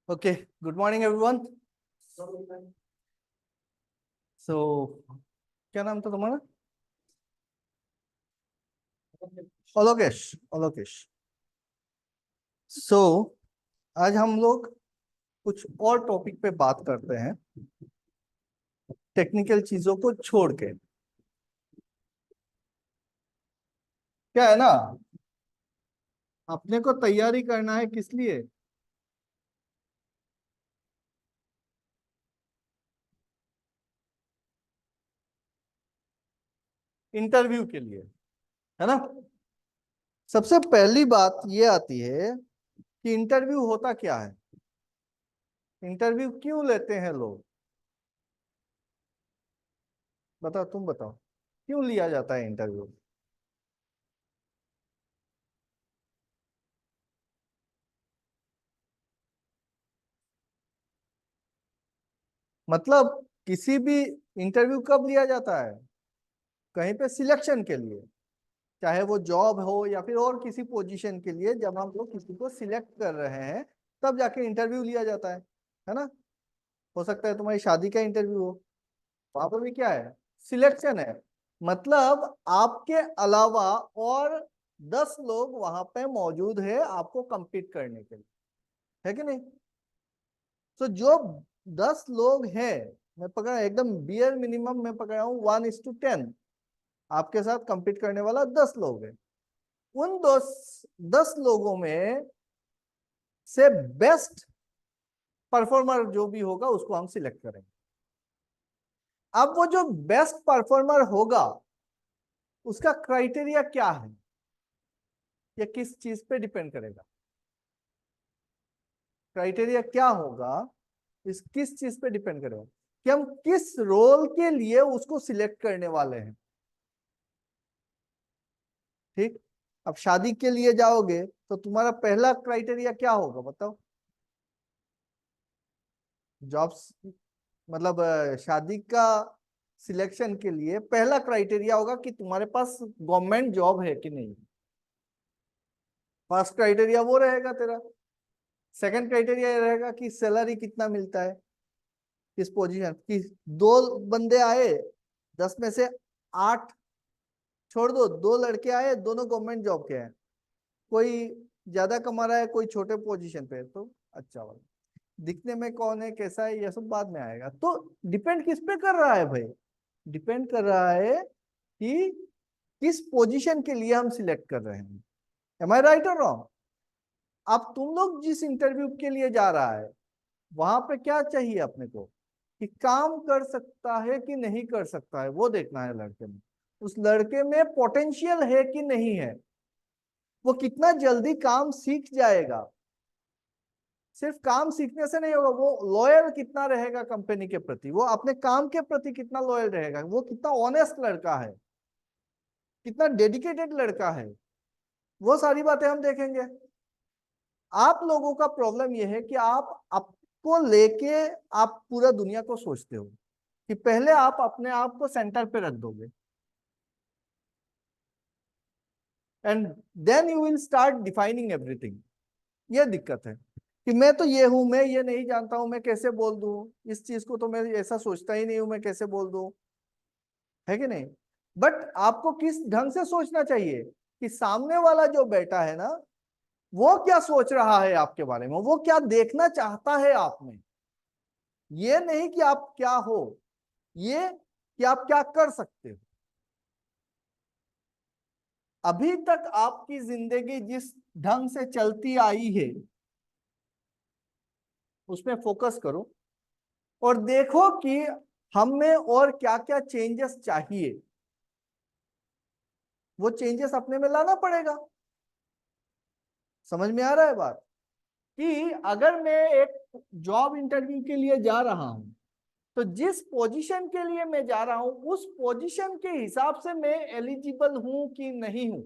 Okay, good morning everyone. So क्या नाम था तुम्हारा? अलोकेश। अलोकेश। सो आज हम लोग कुछ और टॉपिक पे बात करते हैं, टेक्निकल चीजों को छोड़ के। क्या है ना, अपने को तैयारी करना है किस लिए? इंटरव्यू के लिए, है ना। सबसे पहली बात ये आती है कि इंटरव्यू होता क्या है, इंटरव्यू क्यों लेते हैं लोग? बताओ, तुम बताओ, क्यों लिया जाता है इंटरव्यू? मतलब किसी भी इंटरव्यू कब लिया जाता है? कहीं पे सिलेक्शन के लिए, चाहे वो जॉब हो या फिर और किसी पोजीशन के लिए, जब हम लोग किसी को सिलेक्ट कर रहे हैं तब जाके इंटरव्यू लिया जाता है ना। हो सकता है तुम्हारी शादी का इंटरव्यू हो, वहां पर भी क्या है, सिलेक्शन है। मतलब आपके अलावा और 10 लोग वहां पे मौजूद है आपको compete करने के लिए, है कि नहीं? तो जो 10 लोग हैं, मैं पकड़ा एकदम बियर मिनिमम में पकड़ा हूँ 1:10, आपके साथ compete करने वाला 10 लोग हैं। उन 10 लोगों में से बेस्ट परफॉर्मर जो भी होगा उसको हम सिलेक्ट करेंगे। अब वो जो बेस्ट परफॉर्मर होगा उसका क्राइटेरिया क्या है, ये किस चीज पे डिपेंड करेगा? क्राइटेरिया क्या होगा, इस किस चीज पे डिपेंड करेगा कि हम किस रोल के लिए उसको सिलेक्ट करने वाले हैं। ठीक। अब शादी के लिए जाओगे तो तुम्हारा पहला क्राइटेरिया क्या होगा, बताओ? जॉब्स, मतलब शादी का सिलेक्शन के लिए पहला क्राइटेरिया होगा कि तुम्हारे पास गवर्नमेंट जॉब है कि नहीं। फर्स्ट क्राइटेरिया वो रहेगा तेरा। सेकंड क्राइटेरिया ये रहेगा कि सैलरी कितना मिलता है, किस पोजीशन की। दो बंदे आए, 10 में से 8, छोड़ दो, 2 लड़के आए, दोनों गवर्नमेंट जॉब के हैं, कोई ज्यादा कमा रहा है, कोई छोटे पोजीशन पे है, तो अच्छा वाला। दिखने में कौन है, कैसा है, ये सब बाद में आएगा। तो डिपेंड किस पे कर रहा है भाई? डिपेंड कर रहा है कि किस पोजीशन के लिए हम सिलेक्ट कर रहे हैं। एम आई राइट और रॉन्ग? अब तुम लोग जिस इंटरव्यू के लिए जा रहा है वहां पे क्या चाहिए अपने को, कि काम कर सकता है कि नहीं कर सकता है, वो देखना है लड़के में। उस लड़के में पोटेंशियल है कि नहीं है, वो कितना जल्दी काम सीख जाएगा। सिर्फ काम सीखने से नहीं होगा, वो लॉयल कितना रहेगा कंपनी के प्रति, वो अपने काम के प्रति कितना लॉयल रहेगा, वो कितना ऑनेस्ट लड़का है, कितना डेडिकेटेड लड़का है, वो सारी बातें हम देखेंगे। आप लोगों का प्रॉब्लम यह है कि आप आपको लेके आप पूरा दुनिया को सोचते हो, कि पहले आप अपने आप को सेंटर पे रख दोगे and then you will start defining everything. ये दिक्कत है कि मैं तो ये हूं, मैं ये नहीं जानता हूं, मैं कैसे बोल दूं, इस चीज को तो मैं ऐसा सोचता ही नहीं हूं, मैं कैसे बोल दूं, है कि नहीं? बट आपको किस ढंग से सोचना चाहिए कि सामने वाला जो बैठा है ना, वो क्या सोच रहा है आपके बारे में, वो क्या देखना चाहता है आप में। ये नहीं कि आप क्या हो, ये कि आप क्या कर सकते हो। अभी तक आपकी जिंदगी जिस ढंग से चलती आई है उसमें फोकस करो और देखो कि हम में और क्या क्या चेंजेस चाहिए। वो चेंजेस अपने में लाना पड़ेगा। समझ में आ रहा है बात? कि अगर मैं एक जॉब इंटरव्यू के लिए जा रहा हूं तो जिस पोजीशन के लिए मैं जा रहा हूं उस पोजीशन के हिसाब से मैं एलिजिबल हूं कि नहीं हूं,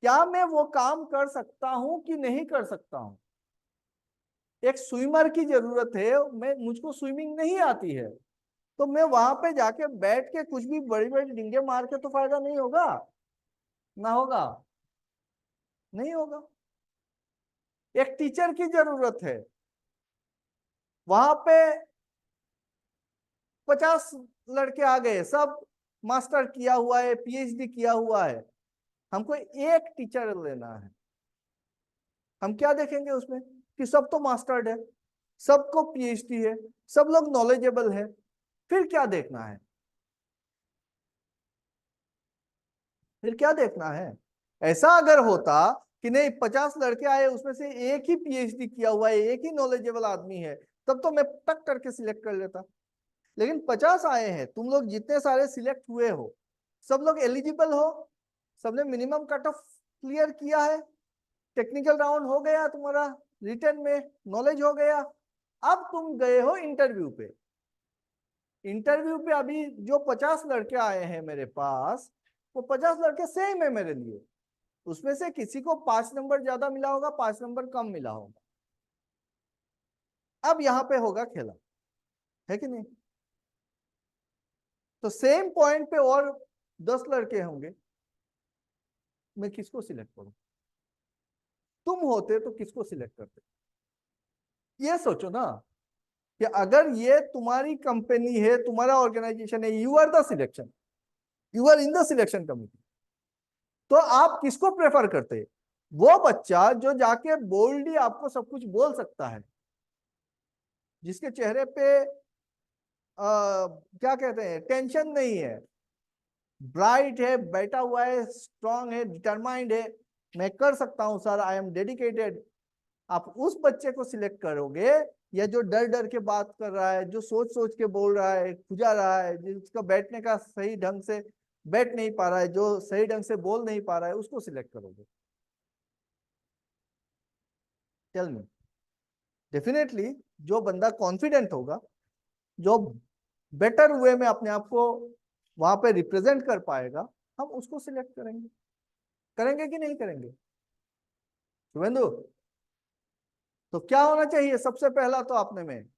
क्या मैं वो काम कर सकता हूं कि नहीं कर सकता हूं। एक स्विमर की जरूरत है, मैं मुझको स्विमिंग नहीं आती है, तो मैं वहां पे जाके बैठ के कुछ भी बड़ी बड़ी डिंगे मार के तो फायदा नहीं होगा ना, होगा नहीं होगा। एक टीचर की जरूरत है, वहां पे 50 लड़के आ गए, सब मास्टर किया हुआ है, पीएचडी किया हुआ है, हमको एक टीचर लेना है। हम क्या देखेंगे उसमें कि सब तो मास्टर्ड है, सबको पीएचडी है, सब लोग नॉलेजेबल है, फिर क्या देखना है? फिर क्या देखना है? ऐसा अगर होता कि नहीं 50 लड़के आए उसमें से एक ही पीएचडी किया हुआ है, एक ही नॉलेजेबल आदमी है, तब तो मैं टक करके सिलेक्ट कर लेता। लेकिन 50 आए हैं, तुम लोग जितने सारे सिलेक्ट हुए हो सब लोग एलिजिबल हो, सबने मिनिमम कट ऑफ क्लियर किया है, टेक्निकल राउंड हो गया तुम्हारा, रिटर्न में नॉलेज हो गया, अब तुम गए हो इंटरव्यू पे। इंटरव्यू पे अभी जो 50 लड़के आए हैं मेरे पास, वो 50 लड़के सेम है मेरे लिए, उसमें से किसी को 5 नंबर ज्यादा मिला होगा, 5 नंबर कम मिला होगा। अब यहाँ पे होगा खेला, है कि नहीं? तो सेम पॉइंट पे और 10 लड़के होंगे, मैं किसको सिलेक्ट करूं? तुम होते तो किसको सिलेक्ट करते? ये सोचो ना कि अगर ये तुम्हारी कंपनी है, तुम्हारा ऑर्गेनाइजेशन है, you are the selection, you are in the selection committee, तो आप किसको प्रेफर करते? वो बच्चा जो जाके बोल्डली आपको सब कुछ बोल सकता है, जिसके चेहरे पे क्या कहते हैं, टेंशन नहीं है, ब्राइट है, बैठा हुआ है, स्ट्रांग है, डिटरमाइंड है, मैं कर सकता हूं सर, आई एम डेडिकेटेड। आप उस बच्चे को सिलेक्ट करोगे, या जो डर डर के बात कर रहा है, जो सोच सोच के बोल रहा है, खुजा रहा है, जिसका बैठने का सही ढंग से बैठ नहीं पा रहा है, जो सही ढंग से बोल नहीं पा रहा है, उसको सिलेक्ट करोगे? Tell me. डेफिनेटली जो बंदा कॉन्फिडेंट होगा, जो बेटर वे में अपने आप को वहां पे रिप्रेजेंट कर पाएगा, हम उसको सिलेक्ट करेंगे। करेंगे कि नहीं करेंगे शुभेंदु? तो क्या होना चाहिए सबसे पहला तो अपने में?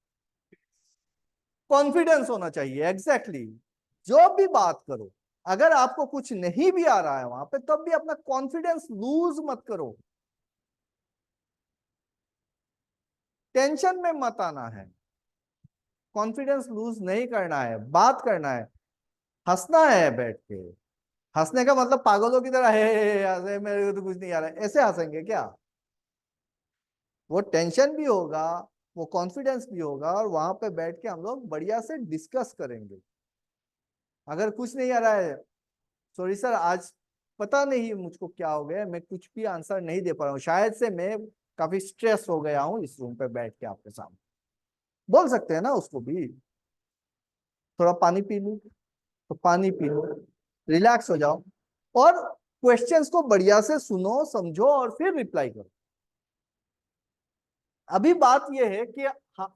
कॉन्फिडेंस होना चाहिए। एग्जैक्टली जो भी बात करो, अगर आपको कुछ नहीं भी आ रहा है वहां पे, तब भी अपना कॉन्फिडेंस लूज मत करो, टेंशन में मत आना है, कॉन्फिडेंस लूज नहीं करना है, बात करना है, हंसना है बैठ के। हंसने का मतलब पागलों की तरह हे हंसे, मेरे को तो कुछ नहीं आ रहा है, ऐसे हंसेंगे क्या? वो टेंशन भी होगा, वो कॉन्फिडेंस भी होगा, और वहां पे बैठ के हम लोग बढ़िया से डिस्कस करेंगे। अगर कुछ नहीं आ रहा है, सॉरी सर आज पता नहीं मुझको क्या हो गया, मैं कुछ भी आंसर नहीं दे पा रहा हूँ, शायद से मैं काफी स्ट्रेस हो गया हूँ इस रूम पे बैठ के आपके सामने, बोल सकते हैं ना उसको भी। थोड़ा पानी पी लूं तो पानी पी लो, रिलैक्स हो जाओ, और क्वेश्चंस को बढ़िया से सुनो, समझो, और फिर रिप्लाई करो। अभी बात यह है कि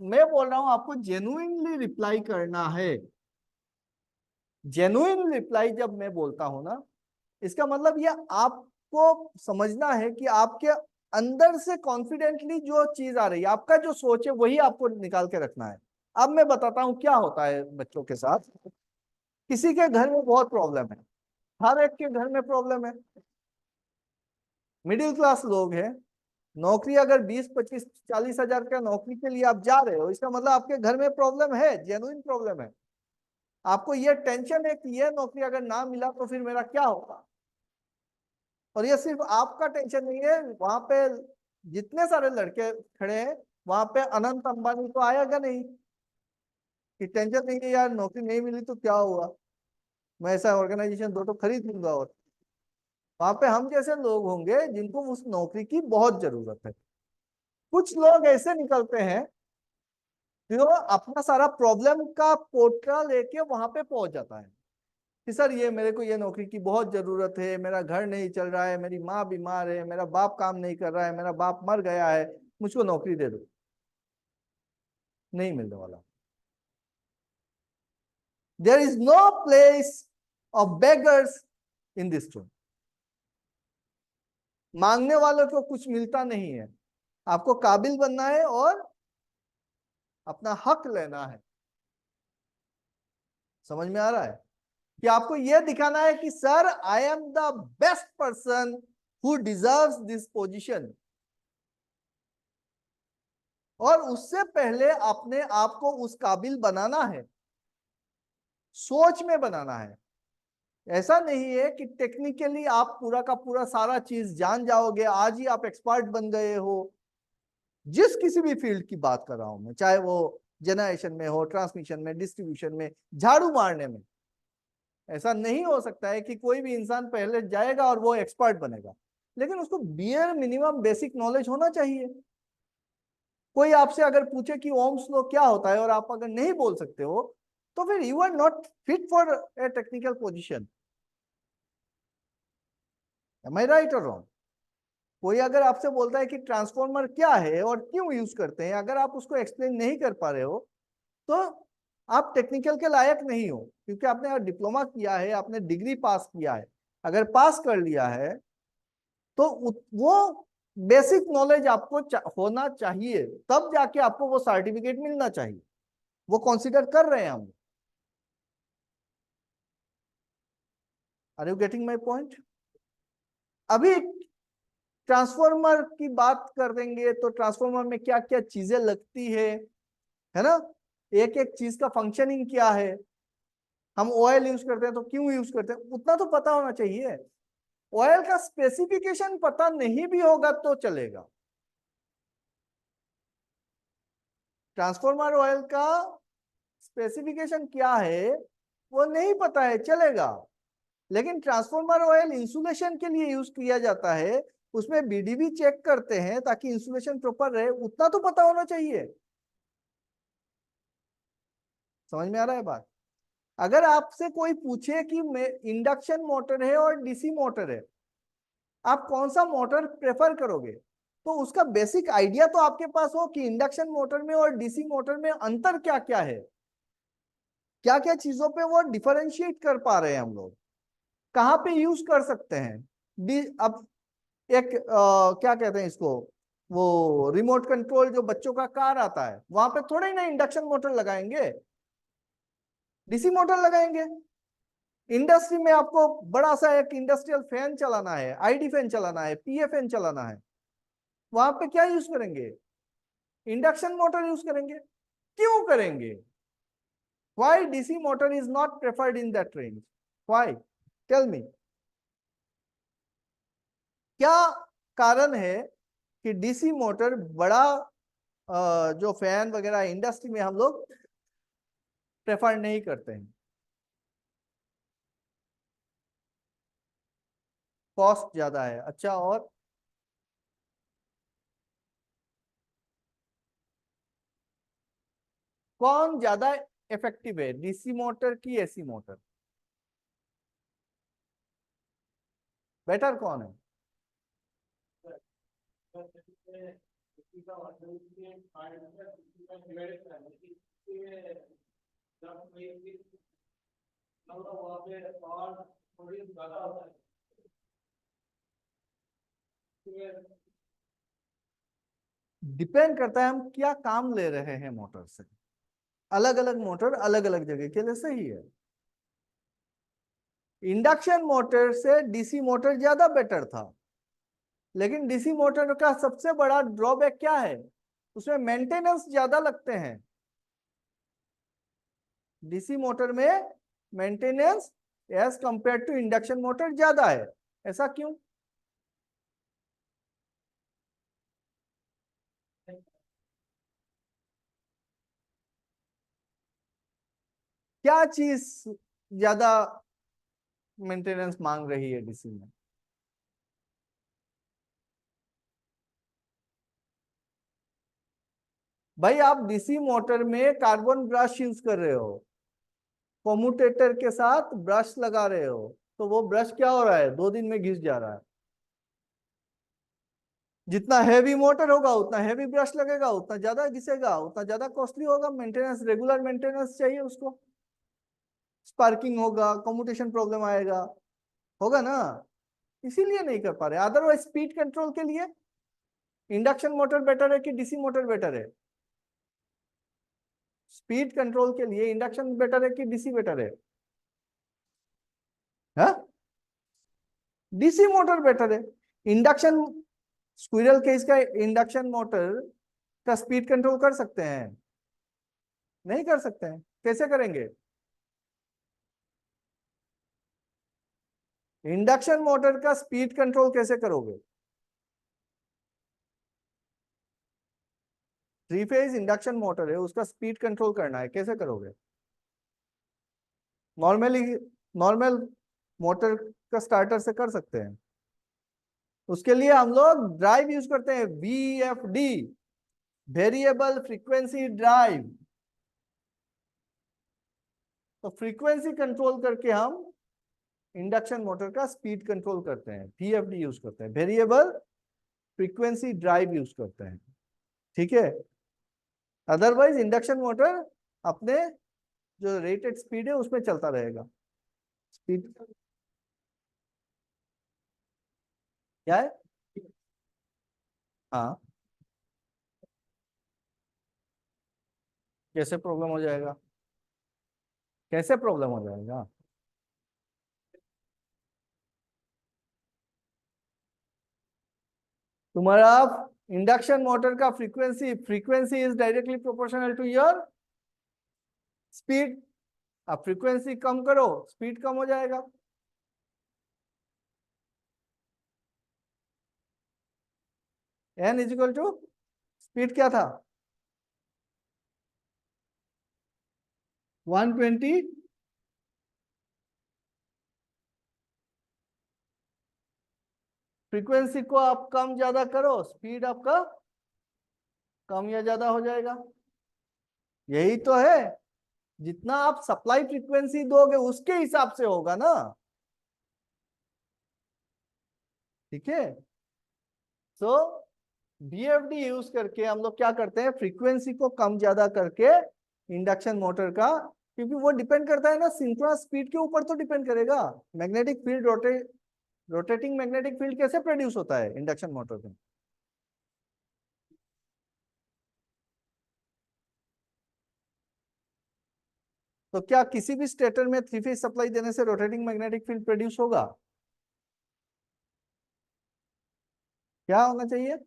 मैं बोल रहा हूं आपको जेन्युइनली रिप्लाई करना है। जेन्युइन रिप्लाई जब मैं बोलता हूं ना, इसका मतलब यह आपको समझना है कि आपके अंदर से कॉन्फिडेंटली जो चीज आ रही है, आपका जो सोच है वही आपको निकाल के रखना है। अब मैं बताता हूं क्या होता है बच्चों के साथ। किसी के घर में बहुत प्रॉब्लम है, हर एक के घर में प्रॉब्लम है, मिडिल क्लास लोग हैं, नौकरी अगर 20 25 40 हजार का नौकरी के लिए आप जा रहे हो, इसका मतलब आपके घर में प्रॉब्लम है, जेन्युइन प्रॉब्लम है। आपको ये टेंशन है कि ये नौकरी अगर ना मिला तो फिर मेरा क्या होगा। और ये सिर्फ आपका टेंशन नहीं है, वहां पे जितने सारे लड़के खड़े हैं, वहां पे अनंत अंबानी तो आएगा नहीं कि टेंशन नहीं है यार, नौकरी नहीं मिली तो क्या हुआ, मैं ऐसा ऑर्गेनाइजेशन दो तो खरीद लूंगा। और वहां पे हम जैसे लोग होंगे जिनको उस नौकरी की बहुत जरूरत है। कुछ लोग ऐसे निकलते हैं जो अपना सारा प्रॉब्लम का पोटला लेके वहां पे पहुंच जाता है कि सर ये मेरे को ये नौकरी की बहुत जरूरत है, मेरा घर नहीं चल रहा है, मेरी माँ बीमार है, मेरा बाप काम नहीं कर रहा है, मेरा बाप मर गया है, मुझको नौकरी दे दो। नहीं मिलने वाला। There is no place of beggars in this room. मांगने वालों को कुछ मिलता नहीं है, आपको काबिल बनना है और अपना हक लेना है। समझ में आ रहा है कि आपको यह दिखाना है कि sir I am the best person who deserves this position. और उससे पहले अपने आप को उस काबिल बनाना है, सोच में बनाना है। ऐसा नहीं है कि टेक्निकली आप पूरा का पूरा सारा चीज जान जाओगे, आज ही आप एक्सपर्ट बन गए हो। जिस किसी भी फील्ड की बात कर रहा हूं मैं, चाहे वो जनरेशन में हो, ट्रांसमिशन में, डिस्ट्रीब्यूशन में, झाड़ू मारने में, ऐसा नहीं हो सकता है कि कोई भी इंसान पहले जाएगा और वो एक्सपर्ट बनेगा। लेकिन उसको बियर मिनिमम बेसिक नॉलेज होना चाहिए। कोई आपसे अगर पूछे कि ओम्स लॉ क्या होता है और आप अगर नहीं बोल सकते हो, तो फिर you are not fit for a technical position. Am I right और रॉन्ग? कोई अगर आपसे बोलता है कि ट्रांसफॉर्मर क्या है और क्यों यूज करते हैं, अगर आप उसको एक्सप्लेन नहीं कर पा रहे हो, तो आप टेक्निकल के लायक नहीं हो। क्योंकि आपने डिप्लोमा किया है, आपने डिग्री पास किया है, अगर पास कर लिया है तो वो बेसिक नॉलेज आपको होना चाहिए, तब जाके आपको वो सर्टिफिकेट मिलना चाहिए। वो कंसीडर कर रहे हैं हम। Are you getting my point? अभी ट्रांसफॉर्मर की बात कर देंगे तो ट्रांसफॉर्मर में क्या क्या चीजें लगती है ना, एक एक चीज का फंक्शनिंग क्या है, हम ऑयल यूज करते हैं तो क्यों यूज करते हैं, उतना तो पता होना चाहिए। ऑयल का स्पेसिफिकेशन पता नहीं भी होगा तो चलेगा। ट्रांसफॉर्मर ऑयल का स्पेसिफिकेशन क्या है वो नहीं पता है, चलेगा। लेकिन ट्रांसफॉर्मर ऑयल इंसुलेशन के लिए यूज किया जाता है, उसमें बीडीबी चेक करते हैं ताकि इंसुलेशन प्रॉपर रहे, उतना तो पता होना चाहिए। समझ में आ रहा है बात? अगर आपसे कोई पूछे कि इंडक्शन मोटर है और डीसी मोटर है, आप कौन सा मोटर प्रेफर करोगे, तो उसका बेसिक आइडिया तो आपके पास हो कि इंडक्शन मोटर में और डीसी मोटर में अंतर क्या क्या है, क्या क्या चीजों पे वो डिफरेंशिएट कर पा रहे हैं हम लोग, कहाँ पे यूज कर सकते हैं। अब एक क्या कहते हैं इसको, वो रिमोट कंट्रोल जो बच्चों का कार आता है, वहां पे थोड़े ही ना इंडक्शन मोटर लगाएंगे, डीसी मोटर लगाएंगे। इंडस्ट्री में आपको बड़ा सा एक इंडस्ट्रियल फैन चलाना है, आईडी फैन चलाना है, पीए फैन चलाना है, वहां पे क्या यूज करेंगे, इंडक्शन मोटर यूज करेंगे। क्यों करेंगे? Why DC motor is not preferred in that range? Why? Tell me. क्या कारण है कि डीसी मोटर बड़ा जो फैन वगैरह इंडस्ट्री में हम लोग प्रेफर नहीं करते हैं? कॉस्ट ज्यादा है, अच्छा, और कौन ज्यादा इफेक्टिव है, डीसी मोटर की एसी मोटर? बेटर कौन है? डिपेंड करता है हम क्या काम ले रहे हैं मोटर से। अलग अलग मोटर अलग अलग जगह के लिए सही है। इंडक्शन मोटर से डीसी मोटर ज्यादा बेटर था, लेकिन डीसी मोटर का सबसे बड़ा ड्रॉबैक क्या है, उसमें मेंटेनेंस ज्यादा लगते हैं। डीसी मोटर में maintenance as compare to induction motor ज्यादा है। ऐसा क्यों? क्या चीज ज्यादा मेंटेनेंस मांग रही है डीसी में? भाई आप डीसी मोटर में कार्बन ब्रश यूज कर रहे हो, कॉम्यूटेटर के साथ ब्रश लगा रहे हो, तो वो ब्रश क्या हो रहा है, 2 दिन में घिस जा रहा है। जितना हैवी मोटर होगा उतना हैवी ब्रश लगेगा, उतना ज्यादा घिसेगा, उतना ज्यादा कॉस्टली होगा, मेंटेनेंस रेगुलर मेंटेनेंस चाहिए उसको, स्पार्किंग होगा, कम्यूटेशन प्रॉब्लम आएगा, होगा ना। इसीलिए नहीं कर पा रहे। अदरवाइज स्पीड कंट्रोल के लिए इंडक्शन मोटर बेटर है कि डीसी मोटर बेटर है? स्पीड कंट्रोल के लिए इंडक्शन बेटर है कि डीसी बेटर है? हाँ, डीसी मोटर बेटर है। इंडक्शन, स्क्विरल केज का इंडक्शन मोटर का स्पीड कंट्रोल कर सकते हैं? नहीं कर सकते हैं। कैसे करेंगे? इंडक्शन मोटर का स्पीड कंट्रोल कैसे करोगे? थ्री फेज इंडक्शन मोटर है, उसका स्पीड कंट्रोल करना है, कैसे करोगे? नॉर्मली नॉर्मल मोटर का स्टार्टर से कर सकते हैं। उसके लिए हम लोग ड्राइव यूज करते हैं, VFD, वेरिएबल फ्रीक्वेंसी ड्राइव। तो फ्रीक्वेंसी कंट्रोल करके हम इंडक्शन मोटर का स्पीड कंट्रोल करते हैं, VFD यूज करते हैं, वेरिएबल फ्रीक्वेंसी ड्राइव यूज करते हैं। ठीक है। अदरवाइज इंडक्शन मोटर अपने जो रेटेड स्पीड है उसमें चलता रहेगा। स्पीड क्या है? हाँ, कैसे प्रॉब्लम हो जाएगा? कैसे प्रॉब्लम हो जाएगा? तुम्हारा इंडक्शन मोटर का frequency frequency is directly proportional to your speed. आप फ्रीक्वेंसी कम करो, स्पीड कम हो जाएगा। N is equal to speed क्या था? 120। फ्रीक्वेंसी को आप कम ज्यादा करो, स्पीड आपका कम या ज्यादा हो जाएगा। यही तो है, जितना आप सप्लाई फ्रीक्वेंसी दोगे उसके हिसाब से होगा ना। ठीक है। सो BFD यूज करके हम लोग क्या करते हैं, फ्रीक्वेंसी को कम ज्यादा करके इंडक्शन मोटर का, क्योंकि वो डिपेंड करता है ना सिंक्रोनस स्पीड के ऊपर, तो डिपेंड करेगा। Magnetic field rotating magnetic field कैसे प्रोड्यूस होता है इंडक्शन मोटर में? तो क्या किसी भी स्टेटर में थ्री फेज सप्लाई देने से रोटेटिंग मैग्नेटिक फील्ड प्रोड्यूस होगा? क्या होना चाहिए?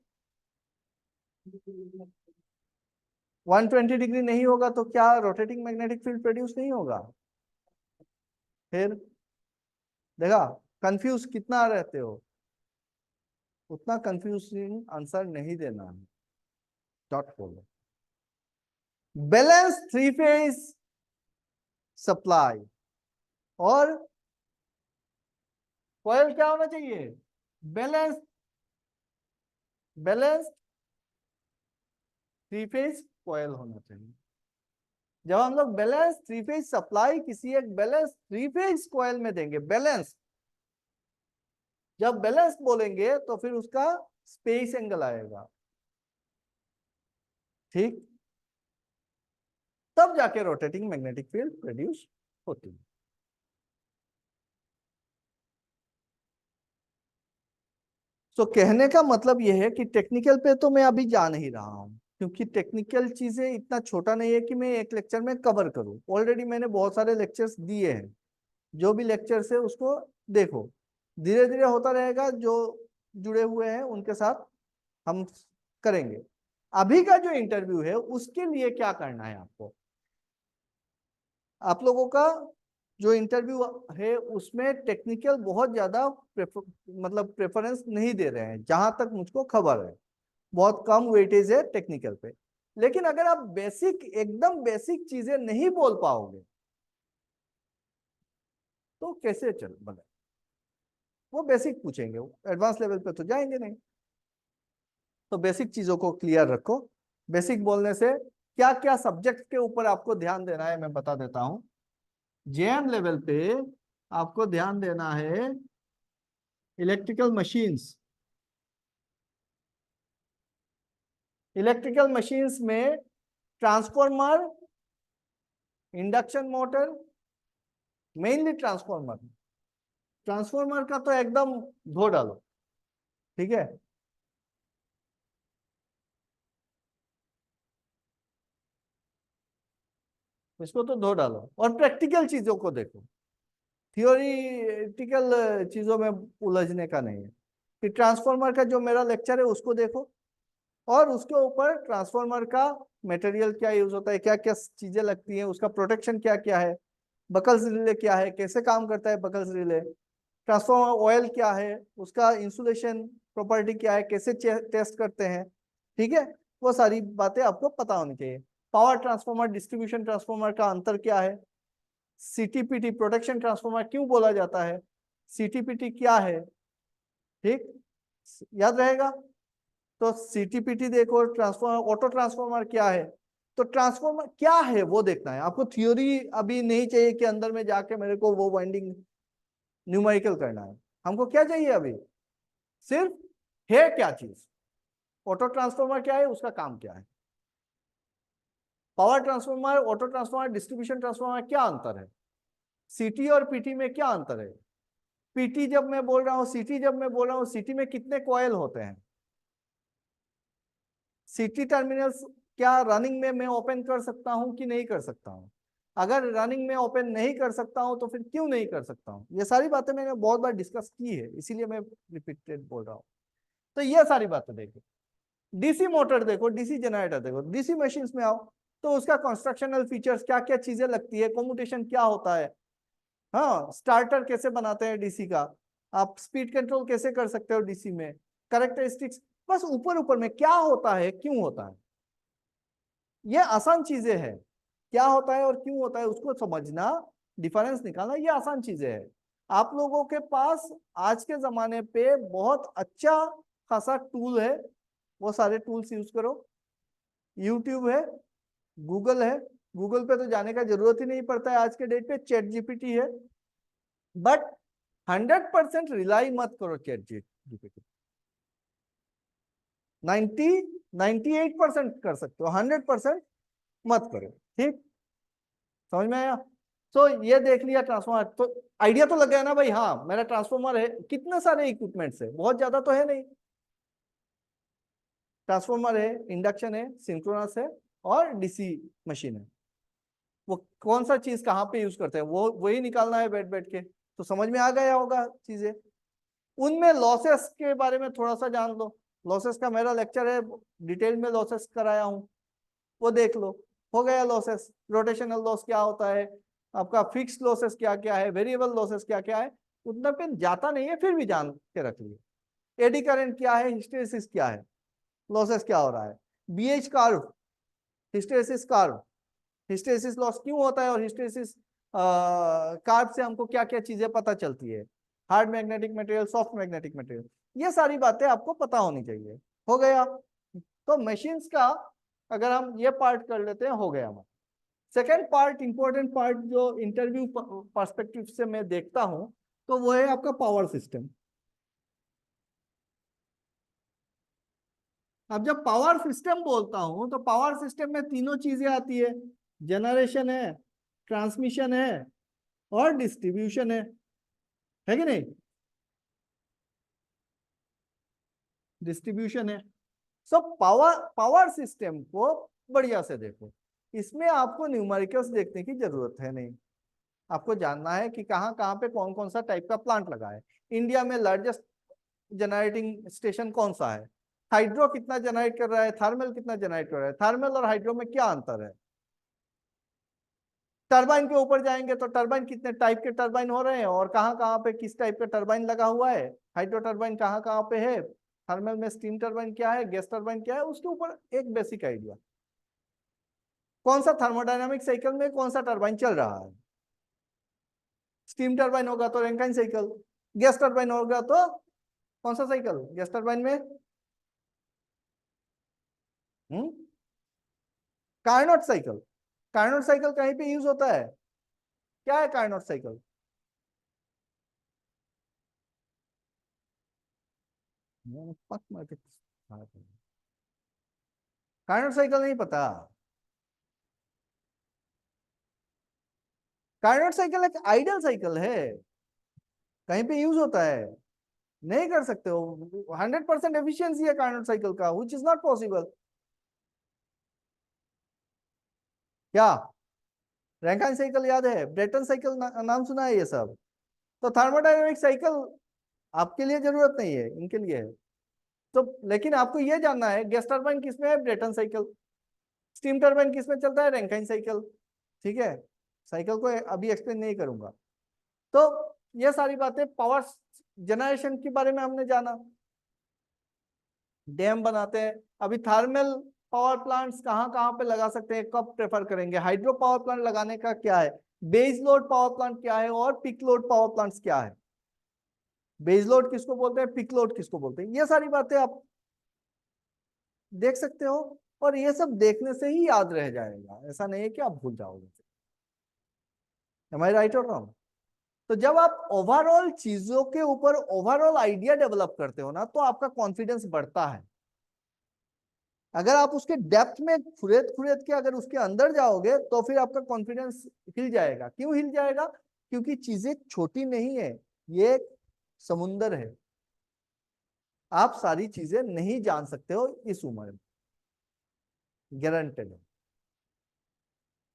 120 डिग्री नहीं होगा तो क्या रोटेटिंग मैग्नेटिक फील्ड प्रोड्यूस नहीं होगा? फिर देखा, कंफ्यूज कितना रहते हो, उतना कंफ्यूजिंग आंसर नहीं देना है। डॉट बोलो। बैलेंस थ्री फेज सप्लाई और कॉइल क्या होना चाहिए? Balance balance three phase coil होना चाहिए। जब हम लोग बैलेंस थ्री फेज सप्लाई किसी एक बैलेंस थ्री फेज कॉइल में देंगे, बैलेंस, जब बैलेंस बोलेंगे तो फिर उसका स्पेस एंगल आएगा। ठीक, तब जाके रोटेटिंग मैग्नेटिक फील्ड प्रोड्यूस होती है। तो कहने का मतलब यह है कि टेक्निकल पे तो मैं अभी जा नहीं रहा हूं, क्योंकि टेक्निकल चीजें इतना छोटा नहीं है कि मैं एक लेक्चर में कवर करूं। ऑलरेडी मैंने बहुत सारे लेक्चर्स दिए हैं, जो भी लेक्चर्स है उसको देखो। धीरे धीरे होता रहेगा, जो जुड़े हुए हैं उनके साथ हम करेंगे। अभी का जो इंटरव्यू है उसके लिए क्या करना है आपको, आप लोगों का जो इंटरव्यू है उसमें टेक्निकल बहुत ज्यादा मतलब प्रेफरेंस नहीं दे रहे हैं, जहां तक मुझको खबर है। बहुत कम वेटेज है टेक्निकल पे। लेकिन अगर आप बेसिक एकदम बेसिक चीजें नहीं बोल पाओगे तो कैसे चल बने? वो बेसिक पूछेंगे, एडवांस लेवल पे तो जाएंगे नहीं। तो बेसिक चीजों को क्लियर रखो। बेसिक बोलने से क्या क्या सब्जेक्ट के ऊपर आपको ध्यान देना है मैं बता देता हूं। जेएम लेवल पे आपको ध्यान देना है इलेक्ट्रिकल मशीन्स। इलेक्ट्रिकल मशीन्स में transformer, induction motor, mainly transformer. Transformer का तो एकदम धो डालो। ठीक है। इसको तो धो डालो और प्रैक्टिकल चीजों को देखो। थियोरिटिकल चीजों में उलझने का नहीं है। कि ट्रांसफॉर्मर का जो मेरा लेक्चर है उसको देखो, और उसके ऊपर ट्रांसफॉर्मर का मटेरियल क्या यूज होता है, क्या क्या चीजें लगती हैं, उसका प्रोटेक्शन क्या क्या है, बकल्स रिले क्या है, कैसे काम करता है बकल्स रिले, ट्रांसफॉर्मर ऑयल क्या है, उसका इंसुलेशन प्रॉपर्टी क्या है, कैसे टेस्ट करते हैं, ठीक है। वो सारी बातें आपको पता होनी चाहिए। पावर ट्रांसफॉर्मर डिस्ट्रीब्यूशन ट्रांसफॉर्मर का अंतर क्या है, सीटीपीटी प्रोटेक्शन ट्रांसफॉर्मर क्यों बोला जाता है, सीटीपीटी क्या है, ठीक, याद रहेगा। तो सीटीपीटी देखो, ट्रांसफॉर्मर ऑटो ट्रांसफॉर्मर क्या है, तो ट्रांसफॉर्मर क्या है वो देखना है आपको। थ्योरी अभी नहीं चाहिए कि अंदर में जाके मेरे को वो वाइंडिंग न्यूमेरिकल करना है। हमको क्या चाहिए अभी, सिर्फ है क्या चीज, ऑटो ट्रांसफॉर्मर क्या है, उसका काम क्या है, power transformer auto transformer distribution transformer क्या अंतर है, सीटी और पीटी में क्या अंतर है, पीटी जब मैं बोल रहा हूं, सीटी जब मैं बोल रहा हूं, सीटी में कितने कॉयल होते हैं, सीटी टर्मिनल्स क्या रनिंग में मैं ओपन कर सकता हूं कि नहीं कर सकता हूं, अगर रनिंग में ओपन नहीं कर सकता हूं तो फिर क्यों नहीं कर सकता हूं, ये सारी बातें मैंने बहुत बार डिस्कस की है, इसीलिए मैं रिपीटेड बोल रहा हूं। तो ये सारी बातें देखो, डीसी मोटर देखो, डीसी जनरेटर देखो, डीसी मशीन में आओ तो उसका कंस्ट्रक्शनल फीचर्स क्या क्या चीजें लगती है, कम्यूटेशन क्या होता है, हाँ स्टार्टर कैसे बनाते हैं डीसी का, आप स्पीड कंट्रोल कैसे कर सकते हो डीसी में, कैरेक्टरिस्टिक्स, बस ऊपर ऊपर में क्या होता है क्यों होता है, ये आसान चीजें हैं, क्या होता है और क्यों होता है उसको समझना, डिफरेंस निकालना, ये आसान चीजें हैं। आप लोगों के पास आज के जमाने पे बहुत अच्छा खासा टूल है, वो सारे टूल्स यूज करो, यूट्यूब है, गूगल है, गूगल पे तो जाने का जरूरत ही नहीं पड़ता है आज के डेट पे, चैट जीपीटी है, बट 100% रिलाई मत करो चैट जीपीटी, 98% कर सकते हो, 100% मत करो, ठीक, समझ में आया। तो ये देख लिया ट्रांसफॉर्मर, तो आइडिया तो लग गया ना भाई, हाँ मेरा ट्रांसफॉर्मर है, कितने सारे इक्विपमेंट्स है, बहुत ज्यादा तो है नहीं, ट्रांसफॉर्मर है, इंडक्शन है, सिंक्रोनस है और डीसी मशीन है, वो कौन सा चीज कहाँ पे यूज करते हैं वो वही निकालना है बैठ बैठ के, तो समझ में आ गया होगा चीजें। उनमें लॉसेस के बारे में थोड़ा सा जान लो, लॉसेस का मेरा लेक्चर है, डिटेल में लॉसेस कराया हूँ, वो देख लो, हो गया लॉसेस, रोटेशनल लॉस क्या होता है, आपका फिक्स लॉसेस क्या क्या है, वेरिएबल लॉसेस क्या क्या है, उतना पे जाता नहीं है, फिर भी जान के रख लिए, एडी करंट क्या है, हिस्टेरिसिस क्या है, लॉसेस क्या हो रहा है, BH curve, hysteresis curve, hysteresis loss क्यों होता है और हिस्टेरिसिस कार्व से हमको क्या क्या चीजें पता चलती है, hard magnetic material, soft magnetic material, ये सारी बातें आपको पता होनी चाहिए, हो गया। तो मशीन्स का अगर हम ये पार्ट कर लेते हैं, हो गया हमारा। सेकेंड पार्ट, इंपॉर्टेंट पार्ट जो इंटरव्यू पर्सपेक्टिव से मैं देखता हूं, तो वो है आपका पावर सिस्टम। अब जब पावर सिस्टम बोलता हूं तो पावर सिस्टम में तीनों चीजें आती है, जनरेशन है, ट्रांसमिशन है और डिस्ट्रीब्यूशन है कि नहीं, डिस्ट्रीब्यूशन है। सब पावर पावर सिस्टम को बढ़िया से देखो, इसमें आपको न्यूमेरिकल्स देखने की जरूरत है नहीं, आपको जानना है कि कहाँ कहाँ पे कौन कौन सा टाइप का प्लांट लगा है, इंडिया में लार्जेस्ट जनरेटिंग स्टेशन कौन सा है, हाइड्रो कितना जनरेट कर रहा है, थर्मल कितना जनरेट कर रहा है, थर्मल और हाइड्रो में क्या अंतर है, टरबाइन के ऊपर जाएंगे तो टरबाइन कितने टाइप के टरबाइन हो रहे हैं और कहाँ कहाँ पे किस टाइप का टरबाइन लगा हुआ है, हाइड्रो टरबाइन कहाँ कहाँ पे है, थर्मल में स्टीम टरबाइन क्या है, गैस टरबाइन क्या है, उसके ऊपर एक बेसिक आइडिया, कौन सा थर्मोडायनामिक साइकिल में कौन सा टरबाइन चल रहा है, स्टीम टरबाइन होगा तो रैंकाइन साइकिल, गैस टरबाइन होगा तो कौन सा साइकिल गैस टरबाइन में, कार्नोट साइकिल, कार्नोट साइकिल कहीं पे यूज होता है, क्या है कार्नोट साइकिल, कार्नोट साइकिल नहीं पता, कार्नोट साइकिल एक आइडियल साइकिल है, कहीं पे यूज होता है, नहीं कर सकते हो, 100% एफिशिएंसी है कार्नोट साइकिल का, विच इज नॉट पॉसिबल, क्या रैंकाइन साइकिल याद है, ब्रेटन साइकिल नाम सुना है ये सब, तो थर्मोडायनेमिक साइकिल आपके लिए जरूरत नहीं है, इनके लिए है, तो लेकिन आपको ये जानना है गैस टरबाइन किसमें है, ब्रेटन साइकिल। स्टीम टरबाइन किसमें चलता है, रैंकाइन साइकिल। ठीक है, साइकिल को अभी एक्सप्लेन नहीं करूंगा। तो ये सारी बातें पावर जनरेशन के बारे में हमने जाना। डैम बनाते हैं, अभी थर्मल पावर प्लांट्स कहाँ कहाँ पे लगा सकते हैं, कब प्रेफर करेंगे, हाइड्रो पावर प्लांट लगाने का क्या है, बेस लोड पावर प्लांट क्या है, और पिक लोड पावर प्लांट्स क्या है, बेस लोड किसको बोलते हैं, पिक लोड किसको बोलते हैं, ये सारी बातें आप देख सकते हो। और ये सब देखने से ही याद रह जाएगा, ऐसा नहीं है कि आप भूल जाओगे। एम आई राइट और रॉन्ग? तो जब आप ओवरऑल चीजों के ऊपर ओवरऑल आइडिया डेवलप करते हो ना, तो आपका कॉन्फिडेंस बढ़ता है। अगर आप उसके डेप्थ में खुरेद खुरेद के अगर उसके अंदर जाओगे, तो फिर आपका कॉन्फिडेंस हिल जाएगा। क्यों हिल जाएगा? क्योंकि चीजें छोटी नहीं है, ये एक समुंदर है। आप सारी चीजें नहीं जान सकते हो इस उम्र में, गारंटेड है।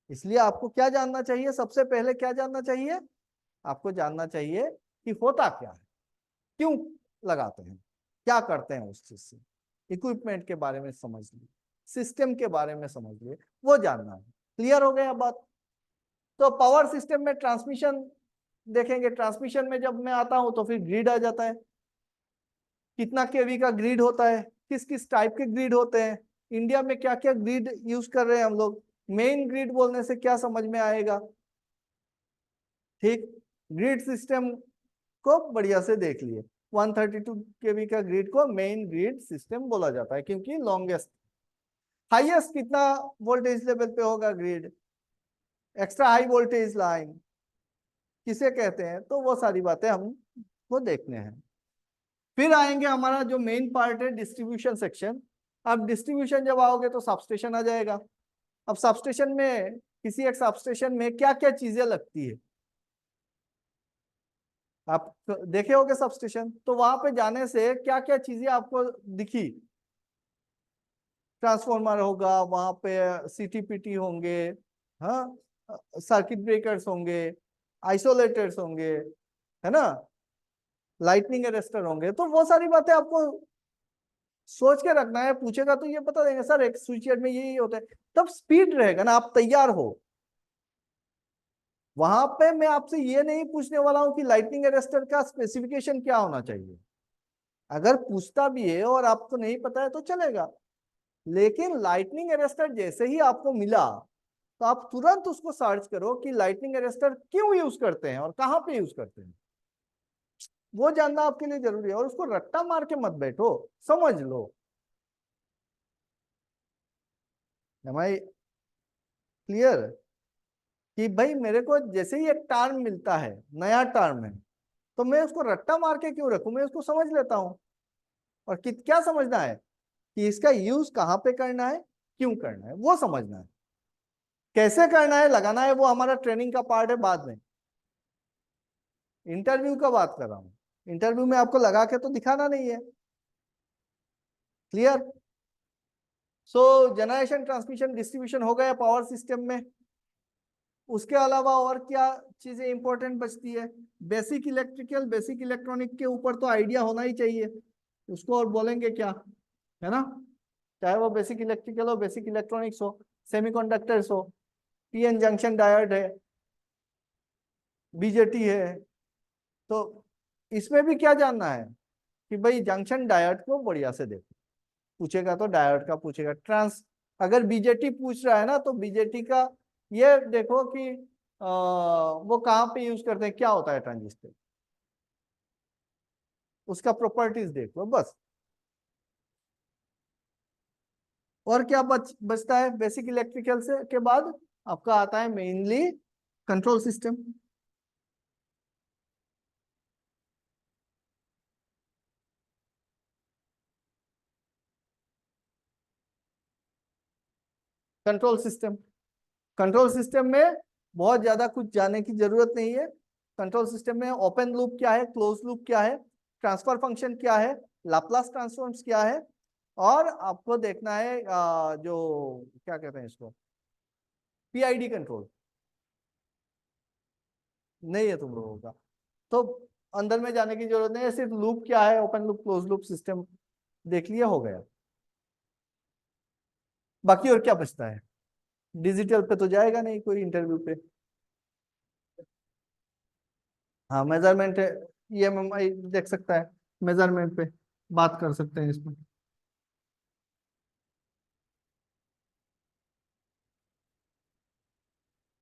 इसलिए आपको क्या जानना चाहिए, सबसे पहले क्या जानना चाहिए, आपको जानना चाहिए कि होता क्या है, क्यों लगाते हैं, क्या करते हैं उस चीज से, इक्विपमेंट के बारे में समझ लिए, सिस्टम के बारे में समझ लिए, वो जानना है। क्लियर हो गया बात? तो पावर सिस्टम में ट्रांसमिशन देखेंगे, ट्रांसमिशन में जब मैं आता हूं तो फिर ग्रिड आ जाता है, कितना केवी का ग्रिड होता है, किस किस टाइप के ग्रिड होते हैं, इंडिया में क्या क्या ग्रिड यूज कर रहे हैं हम लोग, मेन ग्रिड बोलने से क्या समझ में आएगा। ठीक, ग्रिड सिस्टम को बढ़िया से देख लिए, 132 केवी का ग्रिड को मेन ग्रिड सिस्टम बोला जाता है, क्योंकि लॉन्गेस्ट। हाईएस्ट कितना वोल्टेज लेवल पे होगा grid, extra high voltage line किसे कहते हैं, तो वो सारी बातें हमको देखने हैं। फिर आएंगे हमारा जो मेन पार्ट है, डिस्ट्रीब्यूशन सेक्शन। अब डिस्ट्रीब्यूशन जब आओगे तो सबस्टेशन आ जाएगा। अब सबस्टेशन में, किसी एक सबस्टेशन में क्या क्या चीजें लगती है, आप देखे होगे सबस्टेशन, तो वहां पे जाने से क्या क्या चीजें आपको दिखी, ट्रांसफॉर्मर होगा वहां पे, सीटीपीटी होंगे, हाँ, सर्किट ब्रेकर्स होंगे, आइसोलेटर्स होंगे, है ना, लाइटनिंग अरेस्टर होंगे। तो वो सारी बातें आपको सोच के रखना है, पूछेगा तो ये बता देंगे सर एक स्विच यार्ड में यही होता है। तब स्पीड रहेगा ना, आप तैयार हो। वहां पे मैं आपसे ये नहीं पूछने वाला हूं कि लाइटनिंग अरेस्टर का स्पेसिफिकेशन क्या होना चाहिए। अगर पूछता भी है और आपको नहीं पता है तो चलेगा, लेकिन लाइटनिंग अरेस्टर जैसे ही आपको मिला, तो आप तुरंत उसको सर्च करो कि लाइटनिंग अरेस्टर क्यों यूज करते हैं और कहां पे यूज करते हैं, वो जानना आपके लिए जरूरी है। और उसको रट्टा मार के मत बैठो, समझ लो। M I clear? कि भाई मेरे को जैसे ही एक टर्म मिलता है, नया टर्म है, तो मैं उसको रट्टा मार के क्यों रखूं, मैं उसको समझ लेता हूं। और क्या समझना है कि इसका यूज कहाँ पे करना है, क्यों करना है, वो समझना है। कैसे करना है, लगाना है, वो हमारा ट्रेनिंग का पार्ट है बाद में। इंटरव्यू का बात कर रहा हूं, इंटरव्यू में आपको लगा के तो दिखाना नहीं है। क्लियर? सो जनरेशन, ट्रांसमिशन, डिस्ट्रीब्यूशन हो गया पावर सिस्टम में। उसके अलावा और क्या चीजें इंपॉर्टेंट बचती है, बेसिक इलेक्ट्रिकल, बेसिक इलेक्ट्रॉनिक के ऊपर तो आइडिया होना ही चाहिए, उसको और बोलेंगे क्या, है ना, चाहे वो बेसिक इलेक्ट्रिकल हो, बेसिक इलेक्ट्रॉनिक्स हो, सेमीकंडक्टर्स हो, पीएन जंक्शन डायोड है, बीजेटी है। तो इसमें भी क्या जानना है कि भाई जंक्शन डायोड को बढ़िया से देखो, पूछेगा तो डायोड का पूछेगा, अगर बीजेटी पूछ रहा है ना, तो बीजेटी का ये देखो कि वो कहाँ पे यूज करते हैं, क्या होता है ट्रांजिस्टर, उसका प्रॉपर्टीज देख लो बस। और क्या बचता है बेसिक इलेक्ट्रिकल से के बाद, आपका आता है mainly control system. Control system, control system में बहुत ज्यादा कुछ जानने की जरूरत नहीं है। कंट्रोल सिस्टम में ओपन लूप क्या है, क्लोज लूप क्या है, ट्रांसफर फंक्शन क्या है, लाप्लास ट्रांसफॉर्म्स क्या है, और आपको देखना है जो क्या कहते हैं इसको, पीआईडी कंट्रोल नहीं है तुम लोगों का, तो अंदर में जाने की जरूरत नहीं है। सिर्फ लूप क्या है, open loop, close loop system, देख लिया, हो गया। बाकी और क्या बचता है? डिजिटल पे तो जाएगा नहीं कोई इंटरव्यू पे। हाँ मेजरमेंट है, ईएमएमआई देख सकता है, मेजरमेंट पे बात कर सकते हैं इसमें।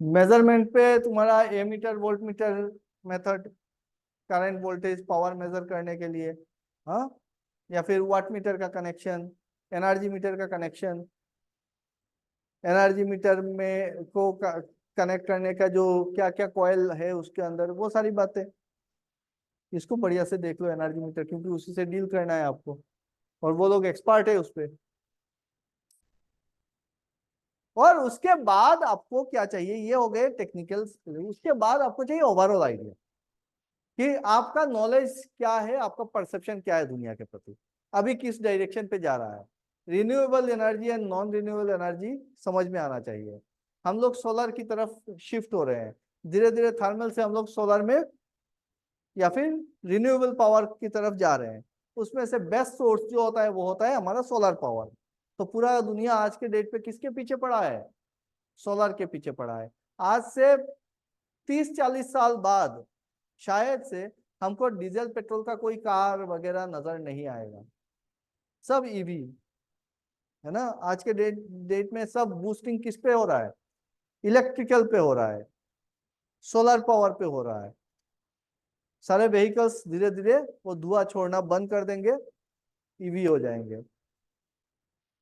मेजरमेंट पे तुम्हारा ammeter volt meter method, current voltage power measure करने के लिए, हाँ, या फिर वाट मीटर का कनेक्शन, एनर्जी मीटर का कनेक्शन, एनर्जी मीटर में को कनेक्ट करने का जो क्या क्या कॉइल है उसके अंदर, वो सारी बातें। इसको बढ़िया से देख लो एनर्जी मीटर, क्योंकि उसी से डील करना है आपको, और वो लोग एक्सपर्ट है उस पे। और उसके बाद आपको क्या चाहिए, ये हो गए टेक्निकल। उसके बाद आपको चाहिए ओवरऑल आइडिया कि आपका नॉलेज क्या है, आपका परसेप्शन क्या है दुनिया के प्रति, अभी किस डायरेक्शन पे जा रहा है। Renewable energy and non renewable energy समझ में आना चाहिए। हम लोग सोलर की तरफ शिफ्ट हो रहे हैं, धीरे धीरे थर्मल से हम लोग सोलर में या फिर रिन्यूएबल पावर की तरफ जा रहे हैं। उसमें से बेस्ट सोर्स जो होता है वो होता है हमारा सोलर पावर। तो पूरा दुनिया आज के डेट पे किसके पीछे पड़ा है? सोलर के पीछे पड़ा है। आज से 30-40 साल बाद शायद से हमको डीजल पेट्रोल का कोई कार वगैरह नजर नहीं आएगा, सब ईवी है ना। आज के डेट डेट में सब बूस्टिंग किस पे हो रहा है? इलेक्ट्रिकल पे हो रहा है, सोलर पावर पे हो रहा है। सारे व्हीकल्स धीरे धीरे वो धुआं छोड़ना बंद कर देंगे, ईवी हो जाएंगे,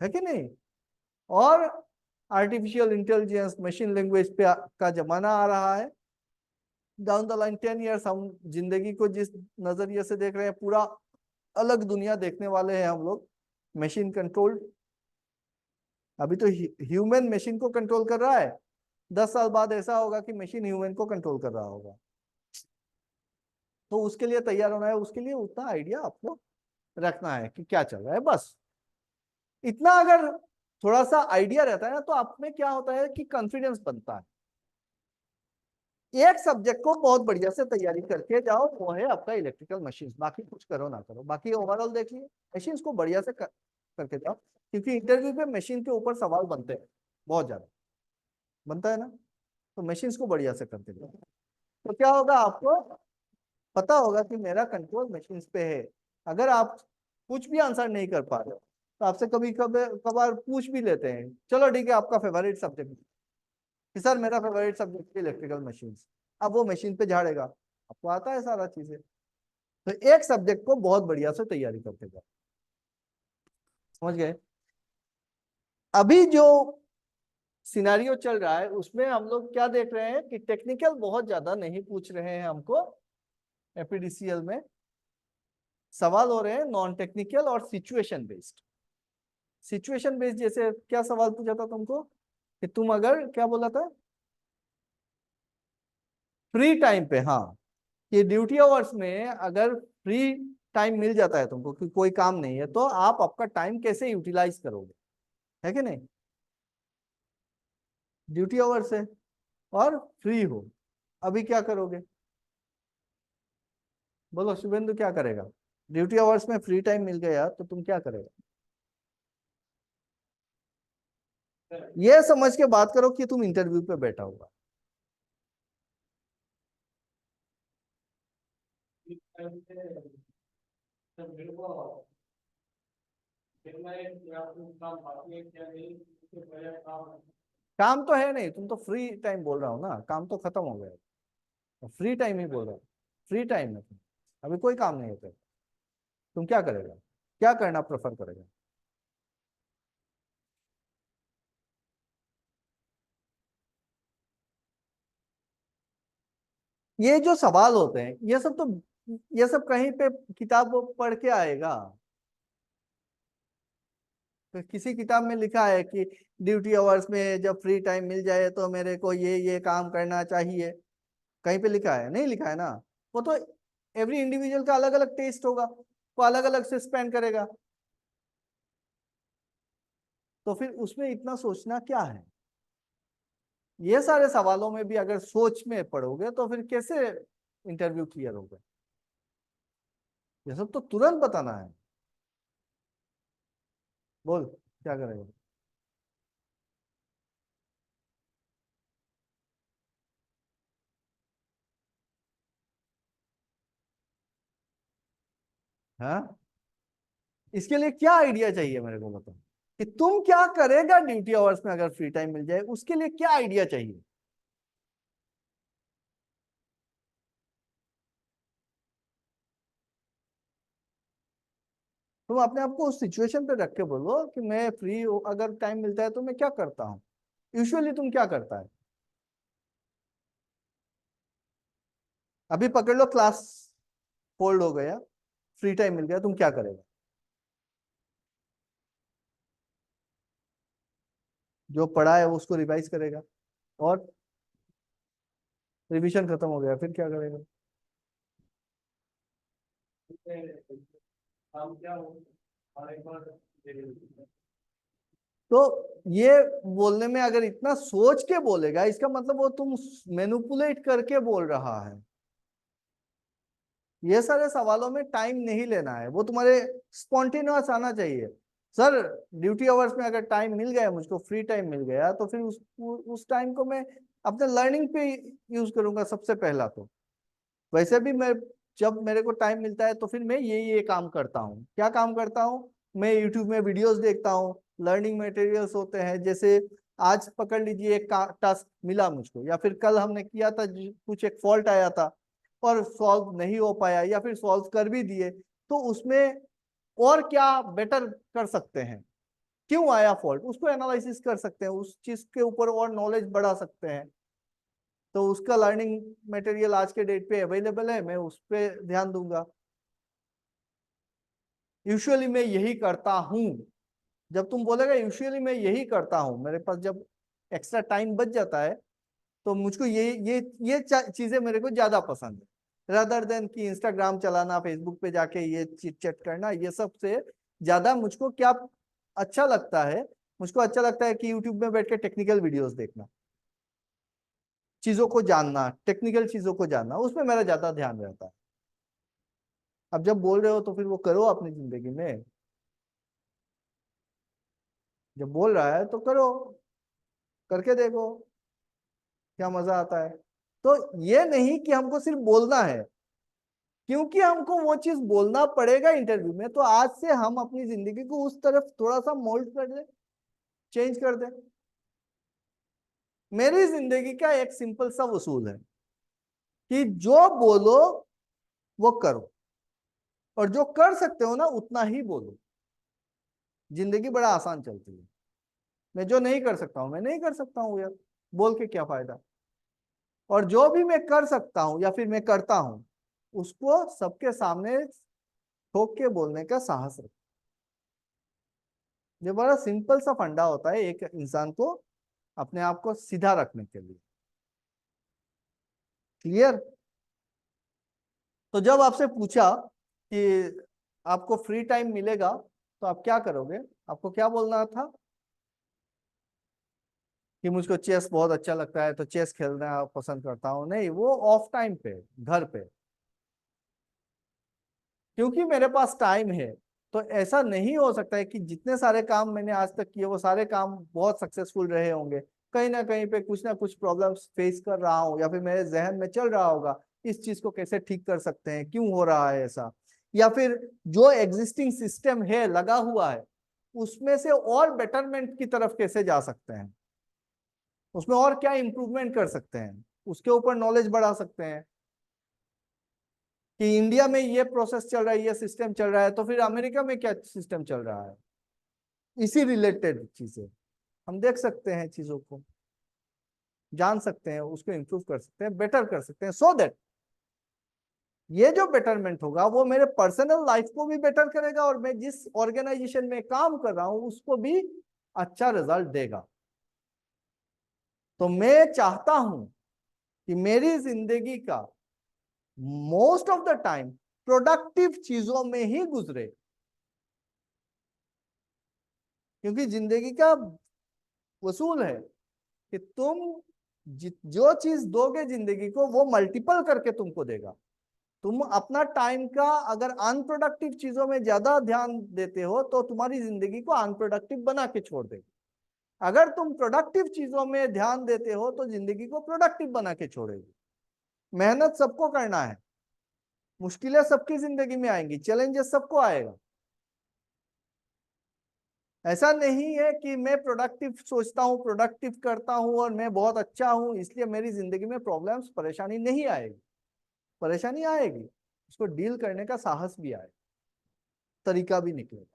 है कि नहीं। और आर्टिफिशियल इंटेलिजेंस मशीन लैंग्वेज पे का जमाना आ रहा है। डाउन द लाइन 10 ईयर्स हम जिंदगी को जिस नजरिए से देख रहे हैं, पूरा अलग दुनिया देखने वाले हैं हम लोग, मशीन कंट्रोल्ड। अभी तो ह्यूमन मशीन को कंट्रोल कर रहा है, 10 साल बाद ऐसा होगा कि मशीन ह्यूमन को कंट्रोल कर रहा होगा। तो उसके लिए तैयार होना है, उसके लिए उतना आइडिया आपको रखना है कि क्या चल रहा है, बस इतना। अगर थोड़ा सा आइडिया रहता है ना, तो आप में क्या होता है कि कॉन्फिडेंस बनता है। एक सब्जेक्ट को बहुत बढ़िया से तैयारी करके जाओ, वो है आपका इलेक्ट्रिकल मशीन। बाकी कुछ करो ना करो, बाकी ओवरऑल देखिए, मशीन को बढ़िया से करके जाओ, क्योंकि इंटरव्यू पे मशीन के ऊपर सवाल बनते हैं, बहुत ज्यादा बनता है ना। तो मशीन को बढ़िया से करके जाओ, तो क्या होगा, आपको पता होगा कि मेरा कंट्रोल मशीन पे है। अगर आप कुछ भी आंसर नहीं कर पा रहे हो, तो आपसे कभी कभी कभार पूछ भी लेते हैं, चलो ठीक है आपका फेवरेट सब्जेक्ट, कि सर मेरा फेवरेट सब्जेक्ट है इलेक्ट्रिकल मशीन। अब वो मशीन पे झाड़ेगा, आपको आता है सारा चीजें। तो एक सब्जेक्ट को बहुत बढ़िया से तैयारी करते जाओ, समझ गए। अभी जो सिनारियो चल रहा है उसमें हम लोग क्या देख रहे हैं कि टेक्निकल बहुत ज्यादा नहीं पूछ रहे हैं हमको। एपीडीसीएल में सवाल हो रहे हैं नॉन टेक्निकल और सिचुएशन बेस्ड। सिचुएशन बेस्ड जैसे क्या सवाल पूछा था तुमको, कि तुम अगर क्या बोला था, फ्री टाइम पे, हाँ, कि ड्यूटी आवर्स में अगर फ्री टाइम मिल जाता है तुमको कि कोई काम नहीं है, तो आप आपका टाइम कैसे यूटिलाइज करोगे, है कि नहीं। ड्यूटी आवर्स है और फ्री हो, अभी क्या करोगे? बोलो शुभेंदु, क्या करेगा? ड्यूटी आवर्स में फ्री टाइम मिल गया तो तुम क्या करेगा? ये समझ के बात करो कि तुम इंटरव्यू पे बैठा हुआ। काम तो है नहीं, तुम तो फ्री टाइम बोल रहा हो ना, काम तो खत्म हो गया, फ्री टाइम ही बोल रहा हो। फ्री टाइम में तुम, अभी कोई काम नहीं होता, तुम क्या करेगा, क्या करना प्रेफर करेगा? ये जो सवाल होते हैं ये सब तो, ये सब कहीं पे किताब पढ़ के आएगा। तो किसी किताब में लिखा है कि ड्यूटी आवर्स में जब फ्री टाइम मिल जाए तो मेरे को ये काम करना चाहिए, कहीं पे लिखा है? नहीं लिखा है ना। वो तो एवरी इंडिविजुअल का अलग अलग टेस्ट होगा, वो अलग अलग से स्पेंड करेगा। तो फिर उसमें इतना सोचना क्या है? ये सारे सवालों में भी अगर सोच में पढ़ोगे तो फिर कैसे इंटरव्यू क्लियर होगा? ये सब तो तुरंत बताना है। बोल क्या करेगा। हाँ, इसके लिए क्या आइडिया चाहिए मेरे को बताओ, कि तुम क्या करेगा ड्यूटी आवर्स में अगर फ्री टाइम मिल जाए, उसके लिए क्या आइडिया चाहिए। तुम अपने आप को उस सिचुएशन पे रख के बोलो कि मैं फ्री अगर टाइम मिलता है तो मैं क्या करता हूँ। यूजुअली तुम क्या करता है। अभी पकड़ लो क्लास फोल्ड हो गया, फ्री टाइम मिल गया, तुम क्या करेगा। जो पढ़ा है वो उसको रिवाइज करेगा, और रिवीजन खत्म हो गया फिर क्या करेगा। तो ये बोलने में अगर इतना सोच के बोलेगा, इसका मतलब वो तुम मैनिपुलेट करके बोल रहा है। ये सारे सवालों में टाइम नहीं लेना है, वो तुम्हारे स्पॉन्टेनियस आना चाहिए। सर, ड्यूटी आवर्स में अगर टाइम मिल गया, मुझको फ्री टाइम मिल गया, तो फिर उस टाइम को मैं अपने लर्निंग पे यूज करूंगा सबसे पहला तो। वैसे भी मैं, जब मेरे को टाइम मिलता है तो फिर मैं ये काम करता हूँ। क्या काम करता हूँ, मैं यूट्यूब में वीडियोस देखता हूँ, लर्निंग मटेरियल्स होते हैं। जैसे आज पकड़ लीजिए, एक टास्क मिला मुझको, या फिर कल हमने किया था, कुछ एक फॉल्ट आया था और सॉल्व नहीं हो पाया, या फिर सॉल्व कर भी दिए, तो उसमें और क्या बेटर कर सकते हैं, क्यों आया फॉल्ट, उसको एनालिसिस कर सकते हैं, उस चीज के ऊपर और नॉलेज बढ़ा सकते हैं। तो उसका लर्निंग मटेरियल आज के डेट पे अवेलेबल है, मैं उस पर ध्यान दूंगा। यूजुअली मैं यही करता हूँ। जब तुम बोलेगा यूजुअली मैं यही करता हूँ, मेरे पास जब एक्स्ट्रा टाइम बच जाता है, तो मुझको ये चीजें मेरे को ज्यादा पसंद है, रादर देन कि इंस्टाग्राम चलाना, फेसबुक पे जाके ये चिट चैट करना। ये सब से ज्यादा मुझको क्या अच्छा लगता है, मुझको अच्छा लगता है कि यूट्यूब में बैठ के टेक्निकल वीडियोस देखना, चीजों को जानना, टेक्निकल चीजों को जानना, उसमें मेरा ज्यादा ध्यान रहता है। अब जब बोल रहे हो तो फिर वो करो अपनी जिंदगी में। जब बोल रहा है तो करो, करके देखो क्या मजा आता है। तो ये नहीं कि हमको सिर्फ बोलना है, क्योंकि हमको वो चीज बोलना पड़ेगा इंटरव्यू में, तो आज से हम अपनी जिंदगी को उस तरफ थोड़ा सा मोल्ड कर दे, चेंज कर दे। मेरी जिंदगी का एक सिंपल सा उसूल है कि जो बोलो वो करो, और जो कर सकते हो ना उतना ही बोलो। जिंदगी बड़ा आसान चलती है। मैं जो नहीं कर सकता हूं मैं नहीं कर सकता हूँ यार, बोल के क्या फायदा। और जो भी मैं कर सकता हूँ या फिर मैं करता हूँ, उसको सबके सामने ठोक के बोलने का साहस रखो। ये बड़ा सिंपल सा फंडा होता है एक इंसान को अपने आप को सीधा रखने के लिए। क्लियर। तो जब आपसे पूछा कि आपको फ्री टाइम मिलेगा तो आप क्या करोगे, आपको क्या बोलना था, कि मुझको चेस बहुत अच्छा लगता है तो चेस खेलना पसंद करता हूँ। नहीं, वो ऑफ टाइम पे, घर पे, क्योंकि मेरे पास टाइम है। तो ऐसा नहीं हो सकता है कि जितने सारे काम मैंने आज तक किए वो सारे काम बहुत सक्सेसफुल रहे होंगे, कहीं ना कहीं पे कुछ ना कुछ प्रॉब्लम्स फेस कर रहा हूँ, या फिर मेरे जहन में चल रहा होगा इस चीज को कैसे ठीक कर सकते हैं, क्यों हो रहा है ऐसा, या फिर जो एग्जिस्टिंग सिस्टम है लगा हुआ है उसमें से और बेटरमेंट की तरफ कैसे जा सकते हैं, उसमें और क्या इंप्रूवमेंट कर सकते हैं, उसके ऊपर नॉलेज बढ़ा सकते हैं। कि इंडिया में ये प्रोसेस चल रहा है, ये सिस्टम चल रहा है, तो फिर अमेरिका में क्या सिस्टम चल रहा है, इसी रिलेटेड चीजें हम देख सकते हैं, चीजों को जान सकते हैं, उसको इंप्रूव कर सकते हैं, बेटर कर सकते हैं, सो दैट ये जो बेटरमेंट होगा वो मेरे पर्सनल लाइफ को भी बेटर करेगा, और मैं जिस ऑर्गेनाइजेशन में काम कर रहा हूं उसको भी अच्छा रिजल्ट देगा। तो मैं चाहता हूं कि मेरी जिंदगी का most of the time productive चीजों में ही गुजरे, क्योंकि जिंदगी का वसूल है कि तुम जो चीज दोगे जिंदगी को वो मल्टीपल करके तुमको देगा। तुम अपना टाइम का अगर अनप्रोडक्टिव चीजों में ज्यादा ध्यान देते हो तो तुम्हारी जिंदगी को अनप्रोडक्टिव बना के छोड़ देगी। अगर तुम प्रोडक्टिव चीजों में ध्यान देते हो तो जिंदगी को प्रोडक्टिव बना के छोड़ेगी। मेहनत सबको करना है, मुश्किलें सबकी जिंदगी में आएंगी, चैलेंजेस सबको आएगा। ऐसा नहीं है कि मैं प्रोडक्टिव सोचता हूँ, प्रोडक्टिव करता हूँ और मैं बहुत अच्छा हूँ इसलिए मेरी जिंदगी में प्रॉब्लम्स, परेशानी नहीं आएगी। परेशानी आएगी, उसको डील करने का साहस भी आएगा, तरीका भी निकलेगा।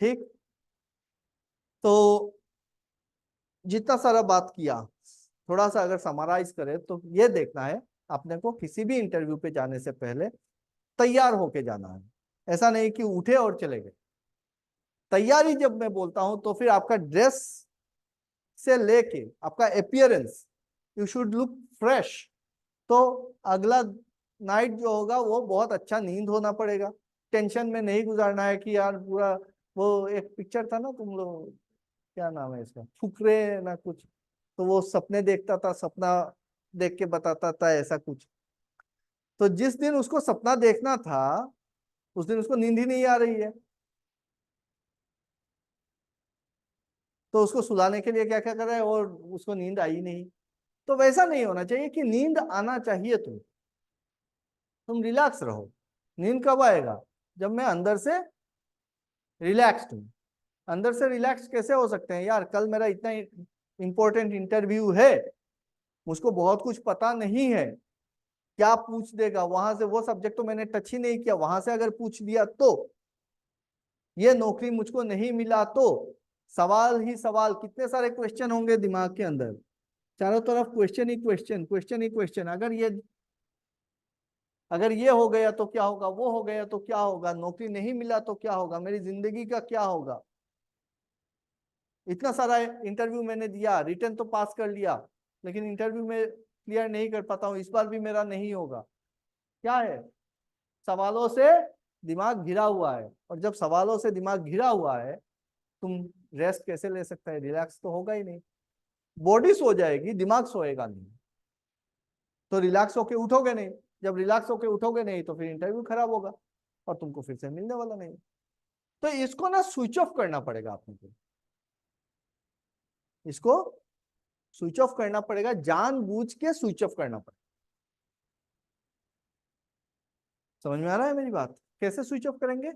ठीक, तो जितना सारा बात किया, थोड़ा सा अगर समराइज करें तो ये देखना है अपने को किसी भी इंटरव्यू पे जाने से पहले तैयार होके जाना है। ऐसा नहीं कि उठे और चले गए। तैयारी जब मैं बोलता हूं तो फिर आपका ड्रेस से लेके आपका appearance, you should look fresh. तो अगला नाइट जो होगा वो बहुत अच्छा नींद होना पड़ेगा। टेंशन में नहीं गुजारना है कि यार पूरा, वो एक पिक्चर था ना, तुम लोग क्या नाम है इसका, फुकरे ना कुछ, तो वो सपने देखता था, सपना देख के बताता था ऐसा कुछ। तो जिस दिन उसको सपना देखना था उस दिन उसको नींद ही नहीं आ रही है, तो उसको सुलाने के लिए क्या क्या कर रहा है और उसको नींद आई नहीं। तो वैसा नहीं होना चाहिए कि नींद आना चाहिए, तुम रिलैक्स रहो। नींद कब आएगा? जब मैं अंदर से रिलैक्स्ड हूँ। अंदर से रिलैक्स कैसे हो सकते हैं यार, कल मेरा इतना इंपॉर्टेंट इंटरव्यू है, मुझको बहुत कुछ पता नहीं है, क्या पूछ देगा वहां से, वो सब्जेक्ट तो मैंने टच ही नहीं किया, वहां से अगर पूछ दिया तो, ये नौकरी मुझको नहीं मिला तो, सवाल ही सवाल, कितने सारे क्वेश्चन होंगे दिमाग के अंदर, चारों तरफ क्वेश्चन ही क्वेश्चन, क्वेश्चन ही क्वेश्चन। अगर ये हो गया तो क्या होगा, वो हो गया तो क्या होगा, नौकरी नहीं मिला तो क्या होगा, मेरी जिंदगी का क्या होगा। इतना सारा इंटरव्यू मैंने दिया, रिटर्न तो पास कर लिया, लेकिन इंटरव्यू में क्लियर नहीं कर पाता हूँ, इस बार भी मेरा नहीं होगा। क्या है? सवालों से दिमाग घिरा हुआ है, और जब सवालों से दिमाग घिरा हुआ है, तुम रेस्ट कैसे ले सकता है? रिलैक्स तो होगा ही नहीं। बॉडी सो जाएगी, दिमाग सोएगा नहीं, तो रिलैक्स होके उठोगे नहीं। जब रिलैक्स होके उठोगे नहीं तो फिर इंटरव्यू खराब होगा और तुमको फिर से मिलने वाला नहीं। तो इसको ना स्विच ऑफ करना पड़ेगा आपको, इसको स्विच ऑफ करना पड़ेगा, जानबूझ के स्विच ऑफ करना पड़ेगा। समझ में आ रहा है मेरी बात? कैसे स्विच ऑफ करेंगे?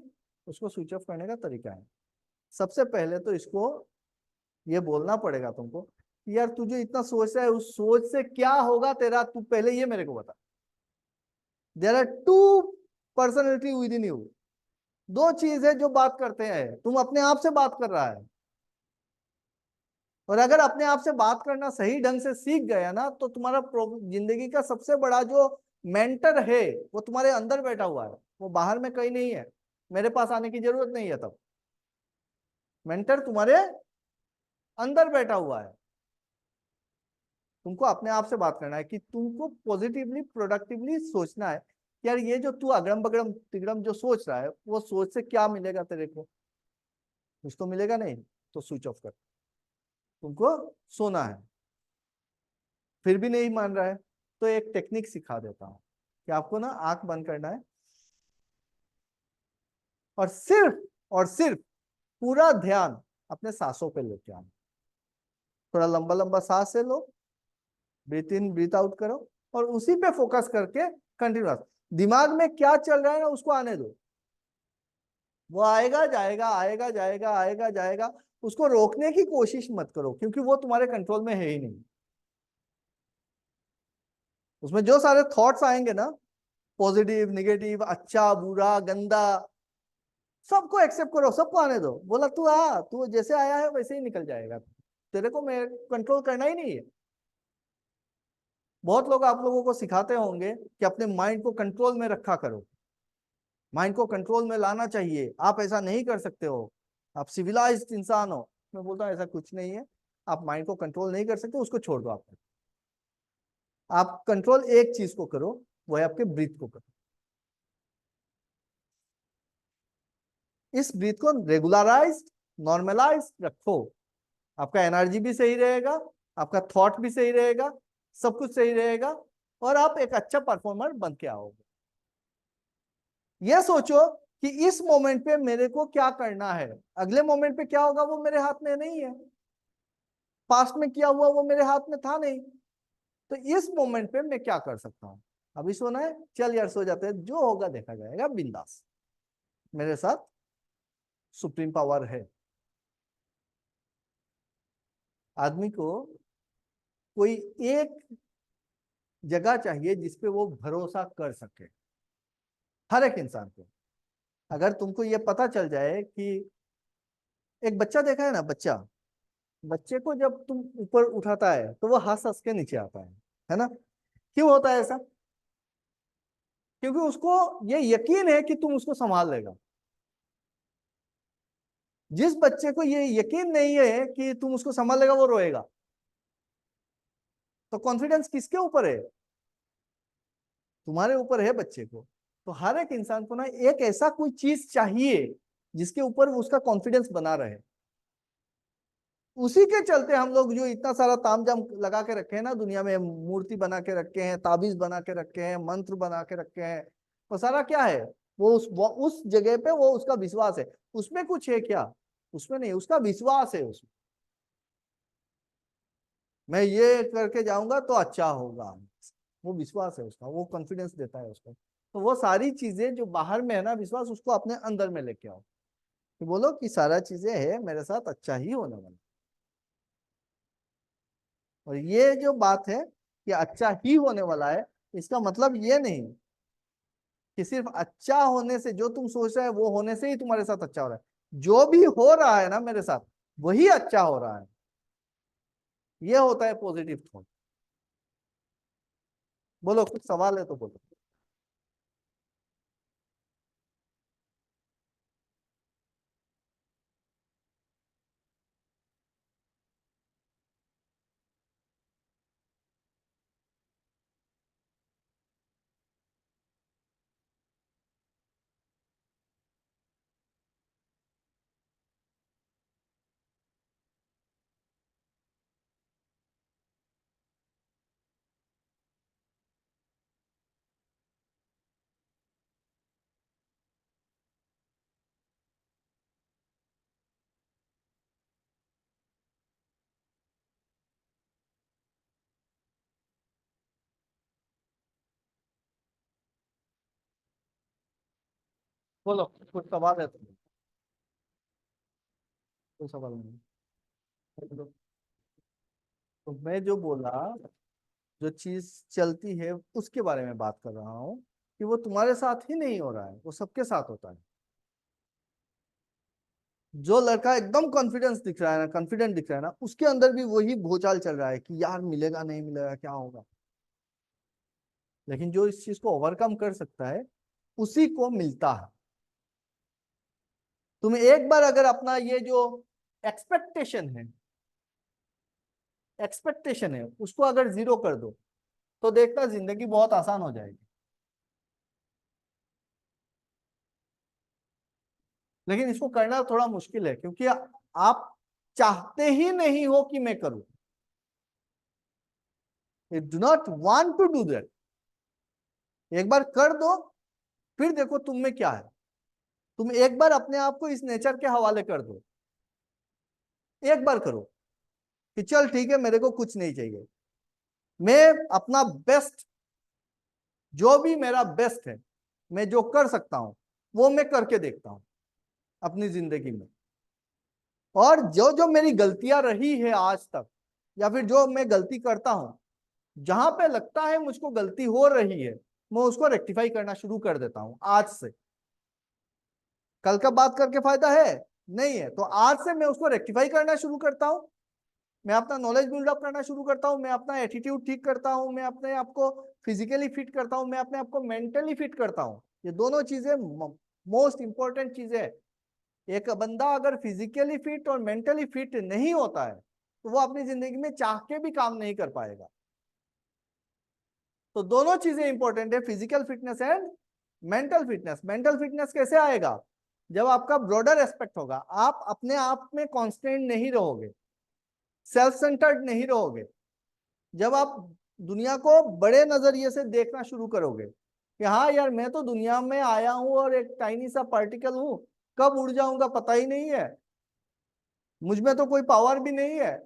उसको स्विच ऑफ करने का तरीका है, सबसे पहले तो इसको ये बोलना पड़ेगा तुमको कि यार तू जो इतना सोच रहा है उस सोच से क्या होगा तेरा, तू पहले ये मेरे को बता। There are two personality with in you. दो चीज है जो बात करते हैं, तुम अपने आप से बात कर रहा है, और अगर अपने आप से बात करना सही ढंग से सीख गया ना तो तुम्हारा जिंदगी का सबसे बड़ा जो मेंटर है वो तुम्हारे अंदर बैठा हुआ है, वो बाहर में कहीं नहीं है, मेरे पास आने की जरूरत नहीं है। तब मेंटर तुम्हारे अंदर बैठा हुआ है। तुमको अपने आप से बात करना है कि तुमको पॉजिटिवली प्रोडक्टिवली सोचना है, यार ये जो तू अगड़म बगड़म तिगड़म जो सोच रहा है वो सोच से क्या मिलेगा तेरे को, कुछ तो मिलेगा नहीं। तो स्विच ऑफ कर, तुमको सोना है। फिर भी नहीं मान रहा है तो एक टेक्निक सिखा देता हूँ कि आपको ना आंख बंद करना है और सिर्फ पूरा ध्यान अपने सांसों पे लेके आना। थोड़ा लंबा लंबा सांस ले लो, ब्रीथ इन ब्रीथ आउट करो, और उसी पे फोकस करके कंटिन्यूअस, दिमाग में क्या चल रहा है ना उसको आने दो। वो आएगा जाएगा, आएगा जाएगा, आएगा जाएगा, उसको रोकने की कोशिश मत करो क्योंकि वो तुम्हारे कंट्रोल में है ही नहीं। उसमें जो सारे थॉट्स आएंगे ना, पॉजिटिव नेगेटिव, अच्छा बुरा गंदा, सबको एक्सेप्ट करो, सबको आने दो। बोला तू आ, तू जैसे आया है वैसे ही निकल जाएगा, तेरे को मैं कंट्रोल करना ही नहीं है। बहुत लोग आप लोगों को सिखाते होंगे कि अपने माइंड को कंट्रोल में रखा करो, माइंड को कंट्रोल में लाना चाहिए, आप ऐसा नहीं कर सकते हो, आप सिविलाइज्ड इंसान हो। मैं बोलता हूँ ऐसा कुछ नहीं है, आप माइंड को कंट्रोल नहीं कर सकते, उसको छोड़ दो। आप कंट्रोल एक चीज को करो, वो है आपके ब्रीथ को करो। इस ब्रीथ को रेगुलराइज, नॉर्मलाइज रखो, आपका एनर्जी भी सही रहेगा, आपका थॉट भी सही रहेगा, सब कुछ सही रहेगा, और आप एक अच्छा परफॉर्मर बन के आओगे। ये सोचो कि इस मोमेंट पे मेरे को क्या करना है, अगले मोमेंट पे क्या होगा वो मेरे हाथ में नहीं है, पास्ट में किया हुआ वो मेरे हाथ में था नहीं, तो इस मोमेंट पे मैं क्या कर सकता हूँ। अभी सोना है, चल यार सो जाते हैं, जो होगा देखा जाएगा, बिंदास, मेरे साथ सुप्रीम पावर है। आदमी को कोई एक जगह चाहिए जिसपे वो भरोसा कर सके, हर एक इंसान को। अगर तुमको ये पता चल जाए कि एक बच्चा देखा है ना, बच्चा, बच्चे को जब तुम ऊपर उठाता है तो वो हंस हंस के नीचे आता है ना? क्यों होता है ऐसा? क्योंकि उसको ये यकीन है कि तुम उसको संभाल लेगा। जिस बच्चे को ये यकीन नहीं है कि तुम उसको संभाल लेगा, वो रोएगा। तो कॉन्फिडेंस किसके ऊपर है? तुम्हारे ऊपर है बच्चे को। तो हर एक इंसान को ना एक ऐसा कोई चीज चाहिए जिसके ऊपर उसका कॉन्फिडेंस बना रहे। उसी के चलते हम लोग जो इतना सारा तामझाम लगा के रखे हैं ना दुनिया में, मूर्ति बना के रखे हैं, ताबीज बना के रखे हैं, मंत्र बना के रखे हैं, वो सारा क्या है? वो उस जगह पे वो उसका विश्वास है। उसमें कुछ है क्या? उसमें नहीं, उसका विश्वास है उसमें। मैं ये करके जाऊंगा तो अच्छा होगा, वो विश्वास है उसका, वो कॉन्फिडेंस देता है उसको। तो वो सारी चीजें जो बाहर में है ना, विश्वास, उसको अपने अंदर में लेके आओ, कि बोलो कि सारा चीजें है मेरे साथ अच्छा ही होने वाला। और ये जो बात है कि अच्छा ही होने वाला है, इसका मतलब ये नहीं कि सिर्फ अच्छा होने से, जो तुम सोच रहे हो वो होने से ही तुम्हारे साथ अच्छा हो रहा है। जो भी हो रहा है ना मेरे साथ, वही अच्छा हो रहा है। ये होता है पॉजिटिव थॉट। बोलो, कुछ सवाल है तो बोलो। बोलो, कुछ सवाल है तो कोई सवाल नहीं। बोलो। तो मैं जो बोला, जो चीज चलती है उसके बारे में बात कर रहा हूँ, कि वो तुम्हारे साथ ही नहीं हो रहा है, वो सबके साथ होता है। जो लड़का एकदम कॉन्फिडेंस दिख रहा है ना, कॉन्फिडेंट दिख रहा है ना, उसके अंदर भी वही भूचाल चल रहा है कि यार मिलेगा नहीं मिलेगा, क्या होगा। लेकिन जो इस चीज को ओवरकम कर सकता है, उसी को मिलता है। तुम एक बार अगर अपना ये जो एक्सपेक्टेशन है एक्सपेक्टेशन है उसको अगर जीरो कर दो, तो देखना जिंदगी बहुत आसान हो जाएगी। लेकिन इसको करना थोड़ा मुश्किल है, क्योंकि आप चाहते ही नहीं हो कि मैं करूं। You do not want to do that. एक बार कर दो, फिर देखो तुम में क्या है। तुम एक बार अपने आप को इस नेचर के हवाले कर दो, एक बार करो कि चल ठीक है, मेरे को कुछ नहीं चाहिए, मैं अपना बेस्ट, जो भी मेरा बेस्ट है, मैं जो कर सकता हूं वो मैं करके देखता हूं अपनी जिंदगी में। और जो जो मेरी गलतियां रही है आज तक, या फिर जो मैं गलती करता हूं, जहां पे लगता है मुझको गलती हो रही है, मैं उसको रेक्टिफाई करना शुरू कर देता हूं आज से। कल का बात करके फायदा है नहीं है, तो आज से मैं उसको रेक्टिफाई करना शुरू करता हूं। मैं अपना नॉलेज बिल्डअप करना शुरू करता हूं, मैं अपना एटीट्यूड ठीक करता हूं, मैं अपने आप को फिजिकली फिट करता हूं, मैं अपने आप को मेंटली फिट करता हूं। ये दोनों चीजें मोस्ट इंपॉर्टेंट चीजें है। एक बंदा अगर फिजिकली फिट और मेंटली फिट नहीं होता है, तो वो अपनी जिंदगी में चाह के भी काम नहीं कर पाएगा। तो दोनों चीजें इंपॉर्टेंट है, physical fitness and mental fitness. Mental fitness कैसे आएगा? जब आपका ब्रॉडर एस्पेक्ट होगा, आप अपने आप में कॉन्स्टेंट नहीं रहोगे, सेल्फ सेंटर्ड नहीं रहोगे। जब आप दुनिया को बड़े नजरिए से देखना शुरू करोगे, कि हाँ यार मैं तो दुनिया में आया हूं और एक टाइनी सा पार्टिकल हूं, कब उड़ जाऊंगा पता ही नहीं है, मुझ में तो कोई पावर भी नहीं है,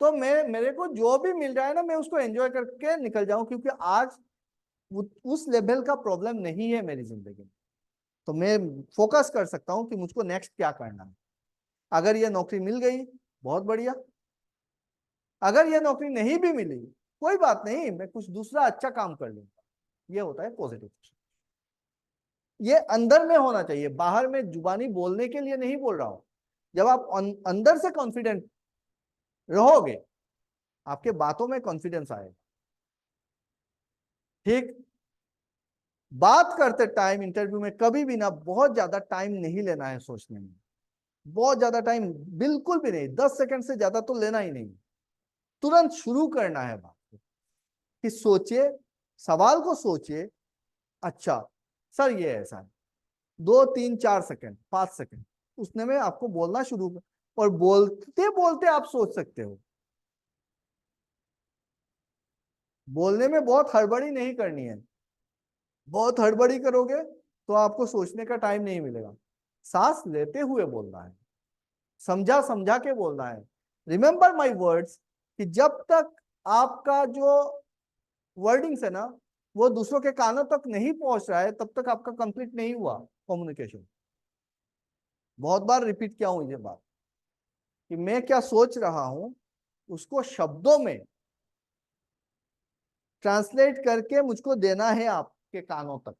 तो मैं मेरे को जो भी मिल रहा है ना मैं उसको एंजॉय करके निकल जाऊं, क्योंकि आज उस लेवल का प्रॉब्लम नहीं है मेरी जिंदगी में। तो मैं फोकस कर सकता हूँ कि मुझको नेक्स्ट क्या करना है। अगर ये नौकरी मिल गई बहुत बढ़िया, अगर ये नौकरी नहीं भी मिली कोई बात नहीं, मैं कुछ दूसरा अच्छा काम कर लूंगा। ये होता है पॉजिटिव। ये अंदर में होना चाहिए, बाहर में जुबानी बोलने के लिए नहीं बोल रहा हूं। जब आप अंदर से कॉन्फिडेंट रहोगे आपके बातों में कॉन्फिडेंस आएगा। ठीक। बात करते टाइम इंटरव्यू में कभी भी ना बहुत ज्यादा टाइम नहीं लेना है सोचने में, बहुत ज्यादा टाइम बिल्कुल भी नहीं, 10 सेकंड से ज्यादा तो लेना ही नहीं। तुरंत शुरू करना है बात को, कि सोचिए, सवाल को सोचिए, अच्छा सर ये ऐसा है, 2 3 4 सेकंड 5 सेकंड उसने में आपको बोलना शुरू कर, और बोलते बोलते आप सोच सकते हो। बोलने में बहुत हड़बड़ी नहीं करनी है, बहुत हड़बड़ी करोगे तो आपको सोचने का टाइम नहीं मिलेगा। सांस लेते हुए बोलना है, समझा समझा के बोलना है। रिमेंबर माई वर्ड्स, कि जब तक आपका जो वर्डिंग्स है ना वो दूसरों के कानों तक नहीं पहुंच रहा है तब तक आपका कंप्लीट नहीं हुआ कम्युनिकेशन। बहुत बार रिपीट किया हूं ये बात, कि मैं क्या सोच रहा हूं उसको शब्दों में ट्रांसलेट करके मुझको देना है आपके कानों तक।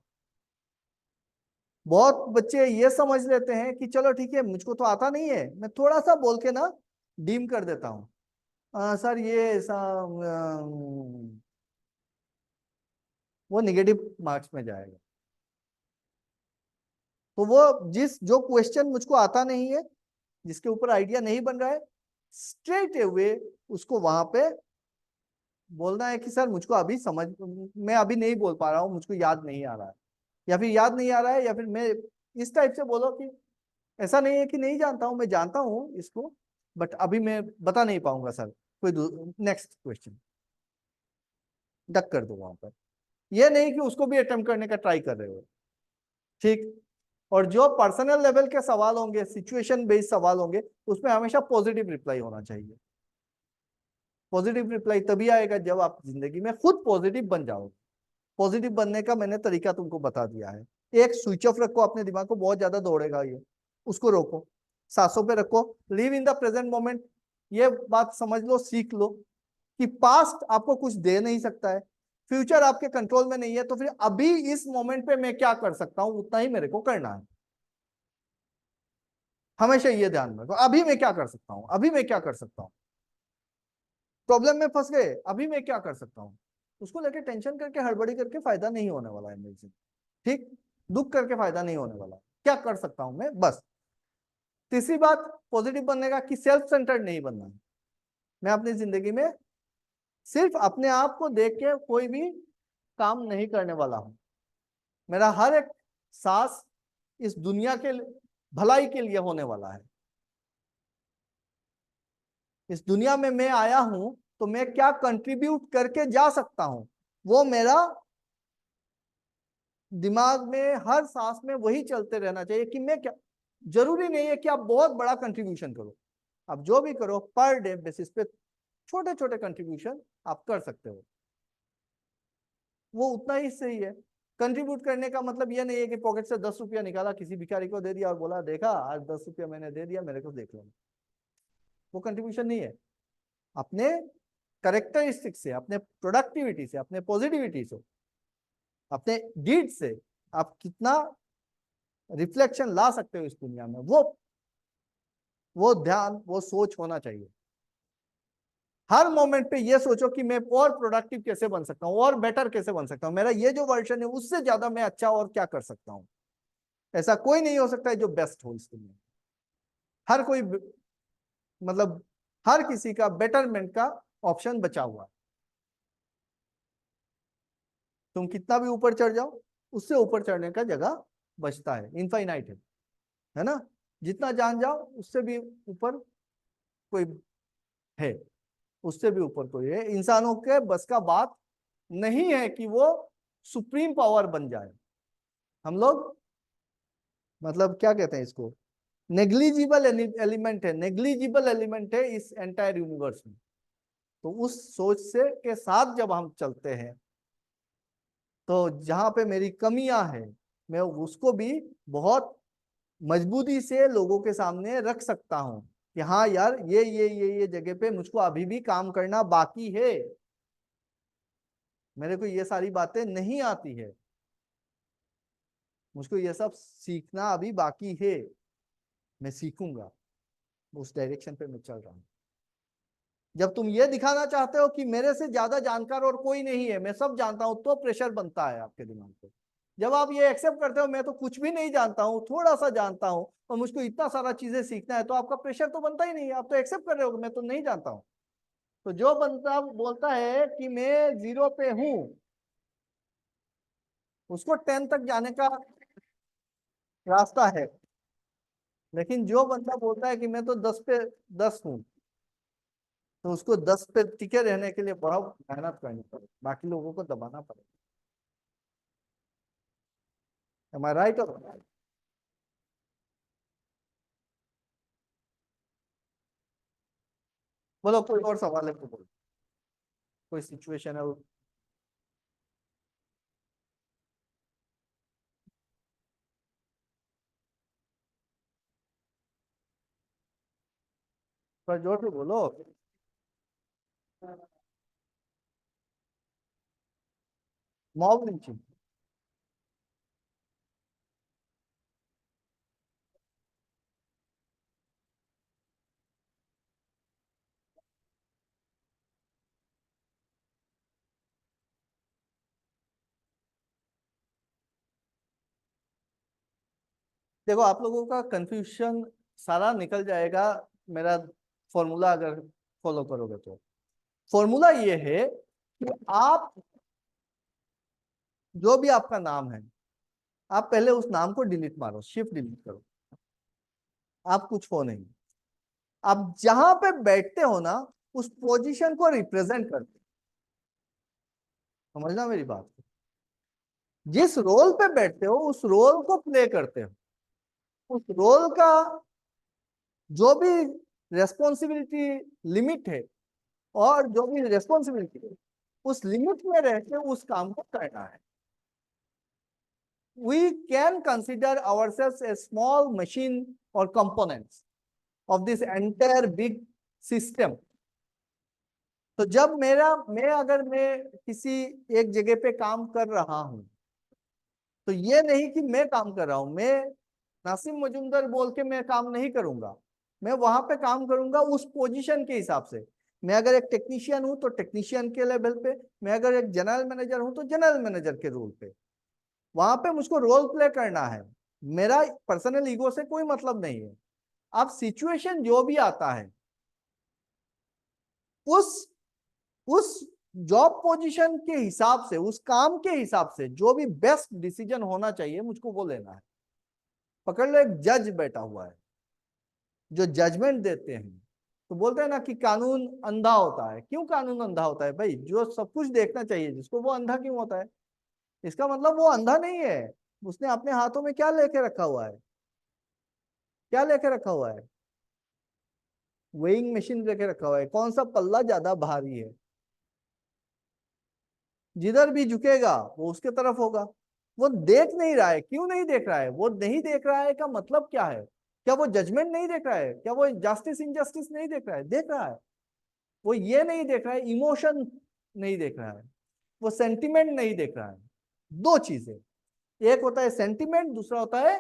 बहुत बच्चे ये समझ लेते हैं कि चलो ठीक है मुझको तो आता नहीं है, मैं थोड़ा सा बोल के ना डीम कर देता हूँ, सर ये ऐसा, वो निगेटिव मार्क्स में जाएगा। तो वो जो क्वेश्चन मुझको आता नहीं है, जिसके ऊपर आइडिया नहीं बन रहा है, स्ट्रेट अवे उसको वहां पे बोलना है कि सर मुझको अभी समझ, मैं अभी नहीं बोल पा रहा हूँ, मुझको याद नहीं आ रहा है, या फिर याद नहीं आ रहा है, या फिर मैं इस टाइप से बोलो कि ऐसा नहीं है कि नहीं जानता हूँ, मैं जानता हूँ इसको, बट अभी मैं बता नहीं पाऊंगा सर, कोई नेक्स्ट क्वेश्चन डक कर दो वहां पर। ये नहीं कि उसको भी अटेम्प्ट करने का ट्राई कर रहे हो। ठीक। और जो पर्सनल लेवल के सवाल होंगे, सिचुएशन बेस्ड सवाल होंगे, उसमें हमेशा पॉजिटिव रिप्लाई होना चाहिए। पॉजिटिव रिप्लाई तभी आएगा जब आप जिंदगी में खुद पॉजिटिव बन जाओगे। पॉजिटिव बनने का मैंने तरीका तुमको बता दिया है। एक स्विच ऑफ रखो अपने दिमाग को, बहुत ज्यादा दौड़ेगा ये, उसको रोको, सांसों पे रखो, live in the present moment. ये बात समझ लो, सीख लो कि पास्ट आपको कुछ दे नहीं सकता है, फ्यूचर आपके कंट्रोल में नहीं है, तो फिर अभी इस मोमेंट पे मैं क्या कर सकता हूं उतना ही मेरे को करना है। हमेशा ये ध्यान में रखो, अभी मैं क्या कर सकता हूँ, अभी मैं क्या कर सकता हूँ। प्रॉब्लम में फंस गए, अभी मैं क्या कर सकता हूँ, उसको लेके टेंशन करके हड़बड़ी करके फायदा नहीं होने वाला है मेरे से। ठीक। दुख करके फायदा नहीं होने वाला, क्या कर सकता हूं मैं बस। तीसरी बात पॉजिटिव बनने का, कि सेल्फ सेंटर्ड नहीं बनना है। मैं अपनी जिंदगी में सिर्फ अपने आप को देख के कोई भी काम नहीं करने वाला हूं। मेरा हर एक सांस इस दुनिया के भलाई के लिए होने वाला है। इस दुनिया में मैं आया हूं तो मैं क्या कंट्रीब्यूट करके जा सकता हूं, वो मेरा दिमाग में हर सांस में वही चलते रहना चाहिए, कि मैं क्या, जरूरी नहीं है कि आप बहुत बड़ा कंट्रीब्यूशन करो, आप जो भी करो पर डे बेसिस पे छोटे छोटे कंट्रीब्यूशन आप कर सकते हो, वो उतना ही सही है। कंट्रीब्यूट करने का मतलब ये नहीं है कि पॉकेट से 10 रुपया निकाला, किसी भिखारी को दे दिया और बोला देखा आज 10 रुपया मैंने दे दिया, मेरे को देख लो, वो कंट्रीब्यूशन नहीं है। अपने करेक्टरिस्टिक से, अपने प्रोडक्टिविटी से, अपने पॉजिटिविटी से, अपने डीड से आप कितना रिफ्लेक्शन ला सकते हो इस दुनिया में, वो ध्यान, वो सोच होना चाहिए। हर मोमेंट पे ये सोचो कि मैं और प्रोडक्टिव कैसे बन सकता हूँ, और बेटर कैसे बन सकता हूँ, मेरा ये जो वर्जन है उससे ज्यादा मैं अच्छा और क्या कर सकता हूँ। ऐसा कोई नहीं हो सकता है जो बेस्ट हो इस दुनिया में। हर कोई मतलब हर किसी का बेटरमेंट का ऑप्शन बचा हुआ है। तुम कितना भी ऊपर चढ़ जाओ, उससे ऊपर चढ़ने का जगह बचता है, इनफाइनाइट है ना। जितना जान जाओ उससे भी ऊपर कोई है, उससे भी ऊपर कोई है। इंसानों के बस का बात नहीं है कि वो सुप्रीम पावर बन जाए। हम लोग मतलब क्या कहते हैं इसको, नेग्लिजिबल एलिमेंट है, नेग्लिजिबल एलिमेंट है इस एंटायर यूनिवर्स में। तो उस सोच से के साथ जब हम चलते हैं तो जहां पे मेरी कमियां हैं मैं उसको भी बहुत मजबूती से लोगों के सामने रख सकता हूं कि हाँ यार ये जगह पे मुझको अभी भी काम करना बाकी है, मेरे को ये सारी बातें नहीं आती है, मुझको ये सब सीखना अभी बाकी है, मैं सीखूंगा, उस डायरेक्शन पे मैं चल रहा हूँ। जब तुम ये दिखाना चाहते हो कि मेरे से ज्यादा जानकार और कोई नहीं है, मैं सब जानता हूं, तो प्रेशर बनता है आपके दिमाग पे। जब आप ये एक्सेप्ट करते हो मैं तो कुछ भी नहीं जानता हूँ, थोड़ा सा जानता हूँ और मुझको इतना सारा चीजें सीखना है, तो आपका प्रेशर तो बनता ही नहीं है, आप तो एक्सेप्ट कर रहे हो कि मैं तो नहीं जानता हूँ। तो जो बंदा बोलता है कि मैं 0 पे हूं, उसको 10 तक जाने का रास्ता है। लेकिन जो बंदा बोलता है कि मैं तो 10 पे 10 हूं, तो उसको 10 पे टिके रहने के लिए बड़ा मेहनत करनी पड़ेगी, बाकी लोगों को दबाना पड़ेगा। Am I right or not? बोलो कोई और सवाल है तो बोलो, कोई सिचुएशन है पर जोर से बोलो। मॉब लिंचिंग, देखो आप लोगों का कंफ्यूजन सारा निकल जाएगा मेरा फॉर्मूला अगर फॉलो करोगे तो। फॉर्मूला ये है कि आप जो भी आपका नाम है, आप पहले उस नाम को डिलीट मारो, शिफ्ट डिलीट करो, आप कुछ हो नहीं। आप जहां पे बैठते हो ना, उस पोजीशन को रिप्रेजेंट करते हो, समझना मेरी बात को। जिस रोल पे बैठते हो उस रोल को प्ले करते हो, उस रोल का जो भी रेस्पॉन्सिबिलिटी लिमिट है और जो भी रेस्पॉन्सिबिलिटी है, उस लिमिट में रह के उस काम को करना है। We can consider ourselves a small machine or components of this entire big system. तो जब मैं अगर मैं किसी एक जगह पे काम कर रहा हूं, तो ये नहीं कि मैं काम कर रहा हूं, मैं नासिम मजुमदार बोल के मैं काम नहीं करूंगा, मैं वहां पे काम करूंगा उस पोजीशन के हिसाब से। मैं अगर एक टेक्नीशियन हूं तो टेक्नीशियन के लेवल पे, मैं अगर एक जनरल मैनेजर हूं तो जनरल मैनेजर के रोल पे, वहां पे मुझको रोल प्ले करना है। मेरा पर्सनल ईगो से कोई मतलब नहीं है। अब सिचुएशन जो भी आता है, उस उस जॉब पोजीशन के हिसाब से, उस काम के हिसाब से जो भी बेस्ट डिसीजन होना चाहिए मुझको वो लेना है। पकड़ लो एक जज बैठा हुआ है जो जजमेंट देते हैं, तो बोलते हैं ना कि कानून अंधा होता है। क्यों कानून अंधा होता है भाई? जो सब कुछ देखना चाहिए जिसको, वो अंधा क्यों होता है? इसका मतलब वो अंधा नहीं है, उसने अपने हाथों में क्या लेके रखा हुआ है, क्या लेके रखा हुआ है? वेइंग मशीन लेके रखा हुआ है। कौन सा पल्ला ज्यादा भारी है, जिधर भी झुकेगा वो उसके तरफ होगा। वो देख नहीं रहा है, क्यों नहीं देख रहा है? वो नहीं देख रहा है का मतलब क्या है? क्या वो जजमेंट नहीं देख रहा है? क्या वो जस्टिस इनजस्टिस नहीं देख रहा है? देख रहा है। वो ये नहीं देख रहा है, इमोशन नहीं देख रहा है, वो सेंटिमेंट नहीं देख रहा है। दो चीजें, एक होता है सेंटिमेंट, दूसरा होता है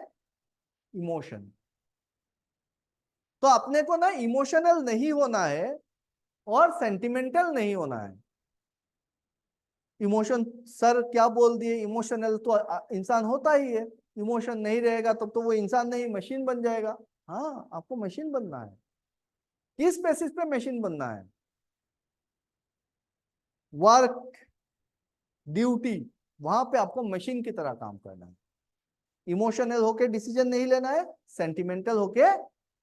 इमोशन। तो अपने को ना इमोशनल नहीं होना है और सेंटिमेंटल नहीं होना है। इमोशन सर क्या बोल दिए, इमोशनल तो इंसान होता ही है। इमोशन नहीं रहेगा तब तो वो इंसान नहीं, मशीन बन जाएगा। हाँ, आपको मशीन बनना है। किस बेसिस पे मशीन बनना है? वर्क, ड्यूटी, वहां पे आपको मशीन की तरह काम करना है। इमोशनल होके डिसीजन नहीं लेना है, सेंटिमेंटल होके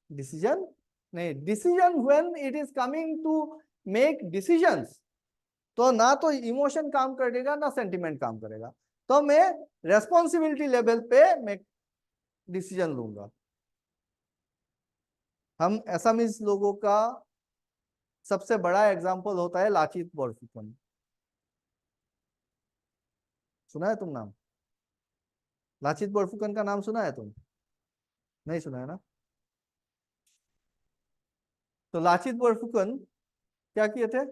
डिसीजन नहीं। Decision when it is coming to make decisions, तो ना तो इमोशन काम करेगा ना सेंटिमेंट काम करेगा। तो मैं रेस्पॉन्सिबिलिटी लेवल पे मैं डिसीजन लूंगा। हम एसामीज लोगों का सबसे बड़ा एग्जाम्पल होता है लाचित बोरफुकन। सुना है तुम नाम? लाचित बोरफुकन का नाम सुना है तुम? नहीं सुना है ना? तो लाचित बोरफुकन क्या किए थे?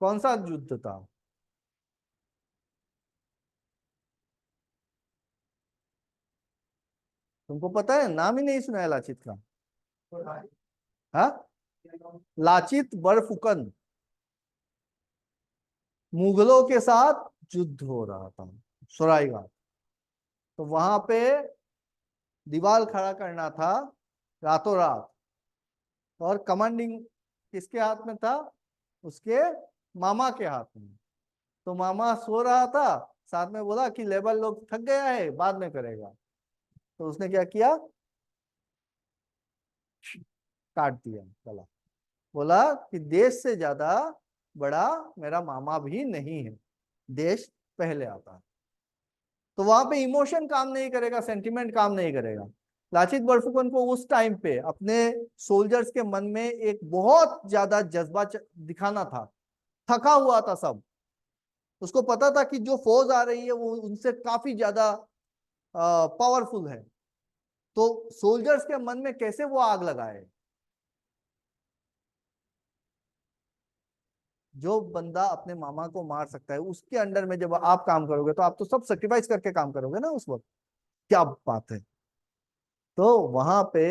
कौन सा युद्ध था? तुमको पता है? नाम ही नहीं सुना है लाचित का? हाँ, लाचित बरफुकन। मुगलों के साथ युद्ध हो रहा था सरायघाट। तो वहां पे दीवार खड़ा करना था रातों रात। और कमांडिंग किसके हाथ में था? उसके मामा के हाथ में। तो मामा सो रहा था, साथ में बोला कि लेबर लोग थक गया है, बाद में करेगा। तो उसने क्या किया? काट दिया गला। बोला कि देश से ज्यादा बड़ा मेरा मामा भी नहीं है, देश पहले आता है। तो वहां पे इमोशन काम नहीं करेगा, सेंटिमेंट काम नहीं करेगा। लाचित बरफुकन को उस टाइम पे अपने सोल्जर्स के मन में एक बहुत ज्यादा जज्बा दिखाना था। थका हुआ था सब। उसको पता था कि जो फौज आ रही है वो उनसे काफी ज्यादा पावरफुल है। तो सोल्जर्स के मन में कैसे वो आग लगाए? जो बंदा अपने मामा को मार सकता है उसके अंडर में जब आप काम करोगे तो आप तो सब सेक्रीफाइस करके काम करोगे ना उस वक्त। क्या बात है! तो वहां पे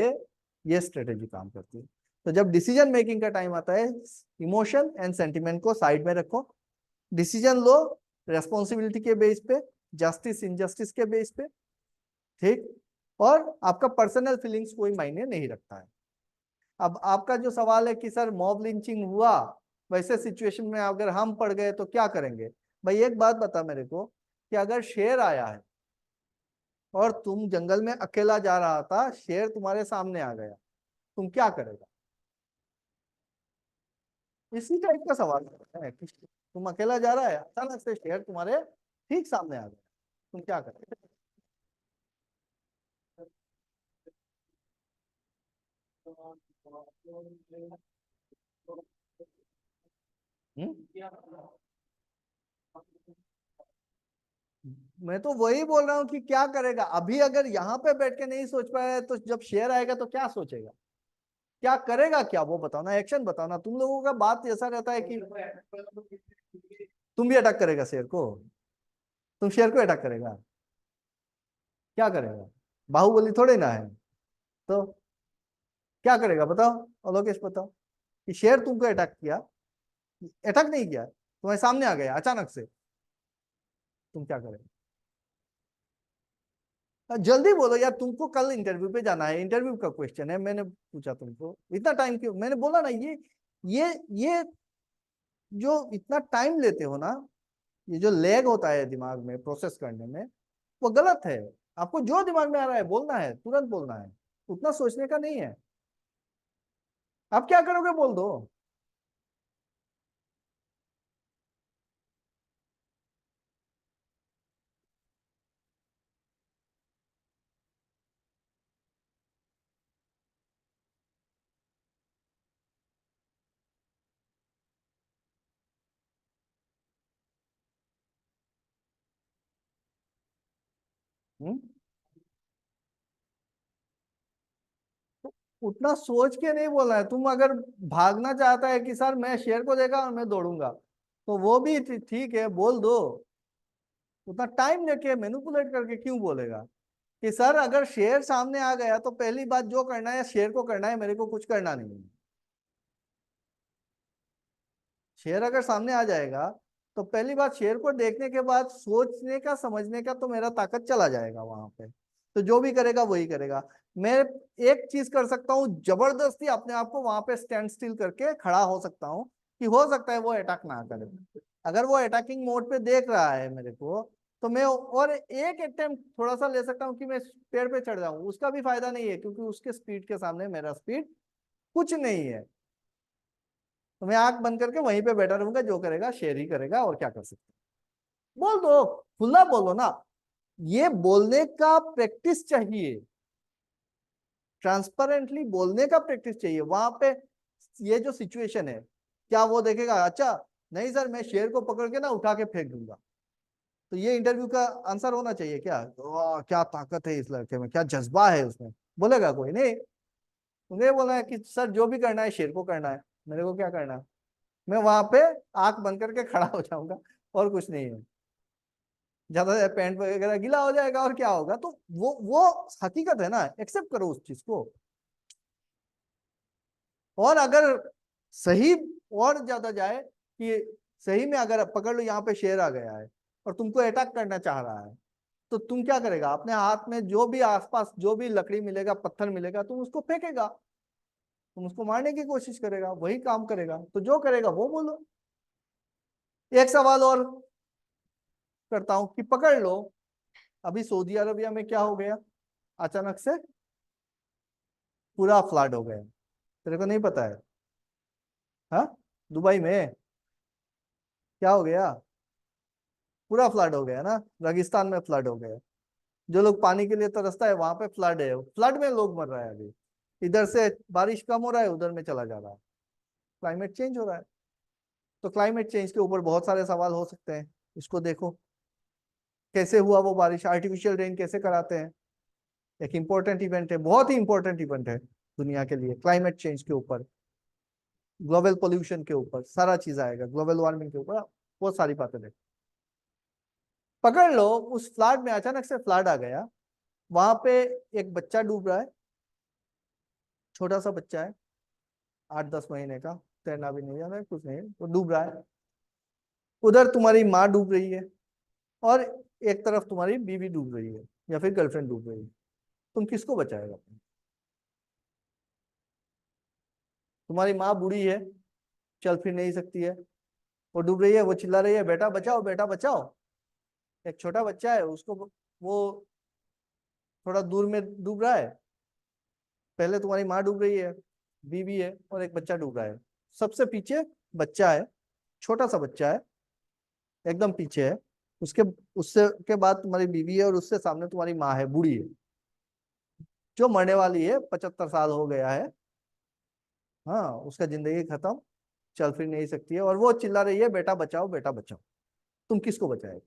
ये स्ट्रेटेजी काम करती है। तो जब डिसीजन मेकिंग का टाइम आता है, इमोशन एंड सेंटिमेंट को साइड में रखो, डिसीजन लो रेस्पॉन्सिबिलिटी के बेस पे, जस्टिस इनजस्टिस के बेस पे। ठीक। और आपका पर्सनल फीलिंग्स कोई मायने नहीं रखता है। अब आपका जो सवाल है कि सर मॉब लिंचिंग हुआ, वैसे सिचुएशन में अगर हम पड़ गए तो क्या करेंगे? भाई एक बात बता मेरे को, कि अगर शेर आया है और तुम जंगल में अकेला जा रहा था, शेर तुम्हारे सामने आ गया, तुम क्या करेगा? इसी टाइप का सवाल है कि तुम अकेला जा रहा है, अचानक से शेर तुम्हारे ठीक सामने आ गया, तुम क्या करोगे? हम्म? मैं तो वही बोल रहा हूँ कि क्या करेगा। अभी अगर यहाँ पे बैठ के नहीं सोच पाया है तो जब शेर आएगा तो क्या सोचेगा? क्या करेगा? क्या वो बताओ ना, एक्शन बताओ ना। तुम लोगों का बात ऐसा रहता है कि तुम भी अटैक करेगा शेर को? तुम शेर को अटैक करेगा? क्या करेगा? बाहुबली थोड़े ना है। तो क्या करेगा बताओ? अलोकेश बताओ। कि शेर तुमको अटैक किया, अटैक नहीं किया, तुम्हारे सामने आ गया अचानक से, तुम क्या करेगा? जल्दी बोलो यार, तुमको कल इंटरव्यू पे जाना है, इंटरव्यू का क्वेश्चन है, मैंने पूछा तुमको इतना टाइम क्यों? मैंने बोला ना, ये जो इतना टाइम लेते हो ना, ये जो लैग होता है दिमाग में प्रोसेस करने में, वो गलत है। आपको जो दिमाग में आ रहा है बोलना है, तुरंत बोलना है, उतना सोचने का नहीं है। आप क्या करोगे बोल दो। हम्म? उतना सोच के नहीं बोलना है। तुम अगर भागना चाहता है कि सर मैं शेर को देखा और मैं दौड़ूंगा, तो वो भी ठीक है, बोल दो। उतना टाइम लेके मैनिपुलेट करके क्यों बोलेगा? कि सर अगर शेर सामने आ गया तो पहली बात जो करना है शेर को करना है, मेरे को कुछ करना नहीं है। शेर अगर सामने आ जाएगा तो पहली बात, शेर को देखने के बाद सोचने का समझने का तो मेरा ताकत चला जाएगा वहां पे। तो जो भी करेगा वही करेगा। मैं एक चीज कर सकता हूँ, जबरदस्ती अपने आप को वहां पे स्टैंड स्टिल करके खड़ा हो सकता हूँ, कि हो सकता है वो अटैक ना करे। अगर वो अटैकिंग मोड पे देख रहा है मेरे को, तो मैं और एक अटेम्प्ट थोड़ा सा ले सकता हूँ कि मैं पेड़ पे चढ़ जाऊं। उसका भी फायदा नहीं है क्योंकि उसके स्पीड के सामने मेरा स्पीड कुछ नहीं है। तो मैं आंख बंद करके वहीं पे बैठा रहूंगा, जो करेगा शेयर ही करेगा, और क्या कर सकते। बोल दो, खुला बोलो ना। ये बोलने का प्रैक्टिस चाहिए, ट्रांसपेरेंटली बोलने का प्रैक्टिस चाहिए। वहां पे ये जो सिचुएशन है, क्या वो देखेगा अच्छा नहीं सर मैं शेर को पकड़ के ना उठा के फेंक दूंगा, तो ये इंटरव्यू का आंसर होना चाहिए क्या? वाह क्या ताकत है इस लड़के में, क्या जज्बा है उसमें, बोलेगा कोई नहीं। तुम्हें बोला है कि सर जो भी करना है शेर को करना है, मेरे को क्या करना है। मैं वहां पे आंख बंद करके खड़ा हो जाऊंगा, और कुछ नहीं है। ज्यादा से पैंट वगैरह गीला हो जाएगा और क्या होगा, तो वो हकीकत है ना, एक्सेप्ट करो उस चीज को। और अगर सही और ज्यादा जाए कि सही में अगर पकड़ लो यहाँ पे शेर आ गया है और तुमको अटैक करना चाह रहा है, तो तुम क्या करेगा? अपने हाथ में जो भी आसपास जो भी लकड़ी मिलेगा, पत्थर मिलेगा, तुम उसको फेंकेगा, तुम उसको मारने की कोशिश करेगा, वही काम करेगा। तो जो करेगा वो बोलो। एक सवाल और करता हूं कि पकड़ लो, अभी सऊदी अरबिया में क्या हो गया, अचानक से पूरा फ्लड हो गया, तेरे को नहीं पता है? हाँ, दुबई में क्या हो गया? पूरा फ्लड हो गया ना, रेगिस्तान में फ्लड हो गया। जो लोग पानी के लिए तरसता है वहां पे फ्लड है, फ्लड में लोग मर रहा है अभी। इधर से बारिश कम हो रहा है, उधर में चला जा रहा है। क्लाइमेट चेंज हो रहा है। तो क्लाइमेट चेंज के ऊपर बहुत सारे सवाल हो सकते हैं, इसको देखो कैसे हुआ वो बारिश, आर्टिफिशियल रेन कैसे कराते हैं। एक इंपॉर्टेंट इवेंट है, बहुत ही इंपॉर्टेंट इवेंट है दुनिया के लिए, क्लाइमेट चेंज के ऊपर, ग्लोबल पोल्यूशन के ऊपर सारा चीज आएगा, ग्लोबल वार्मिंग के ऊपर बहुत सारी बातें देखो। पकड़ लो उस फ्लड में अचानक से फ्लड आ गया, वहां पे एक बच्चा डूब रहा है, छोटा सा बच्चा है, 8-10 महीने का, तैरना भी नहीं जाना है कुछ नहीं, वो डूब रहा है। उधर तुम्हारी माँ डूब रही है, और एक तरफ तुम्हारी बीवी डूब रही है, या फिर गर्लफ्रेंड डूब रही है। तुम किसको बचाएगा? तुम्हारी माँ बूढ़ी है, चल फिर नहीं सकती है, वो डूब रही है, वो चिल्ला रही है बेटा बचाओ बेटा बचाओ। एक छोटा बच्चा है, उसको वो थोड़ा दूर में डूब रहा है। पहले तुम्हारी माँ डूब रही है, बीवी है, और एक बच्चा डूब रहा है। सबसे पीछे बच्चा है, छोटा सा बच्चा है, एकदम पीछे है। उसके उससे के बाद तुम्हारी बीवी है, और उससे सामने तुम्हारी माँ है, बूढ़ी है, जो मरने वाली है, 75 साल हो गया है। हाँ, उसका जिंदगी खत्म, चल फिर नहीं सकती है, और वो चिल्ला रही है बेटा बचाओ बेटा बचाओ। तुम किसको बचाएगा?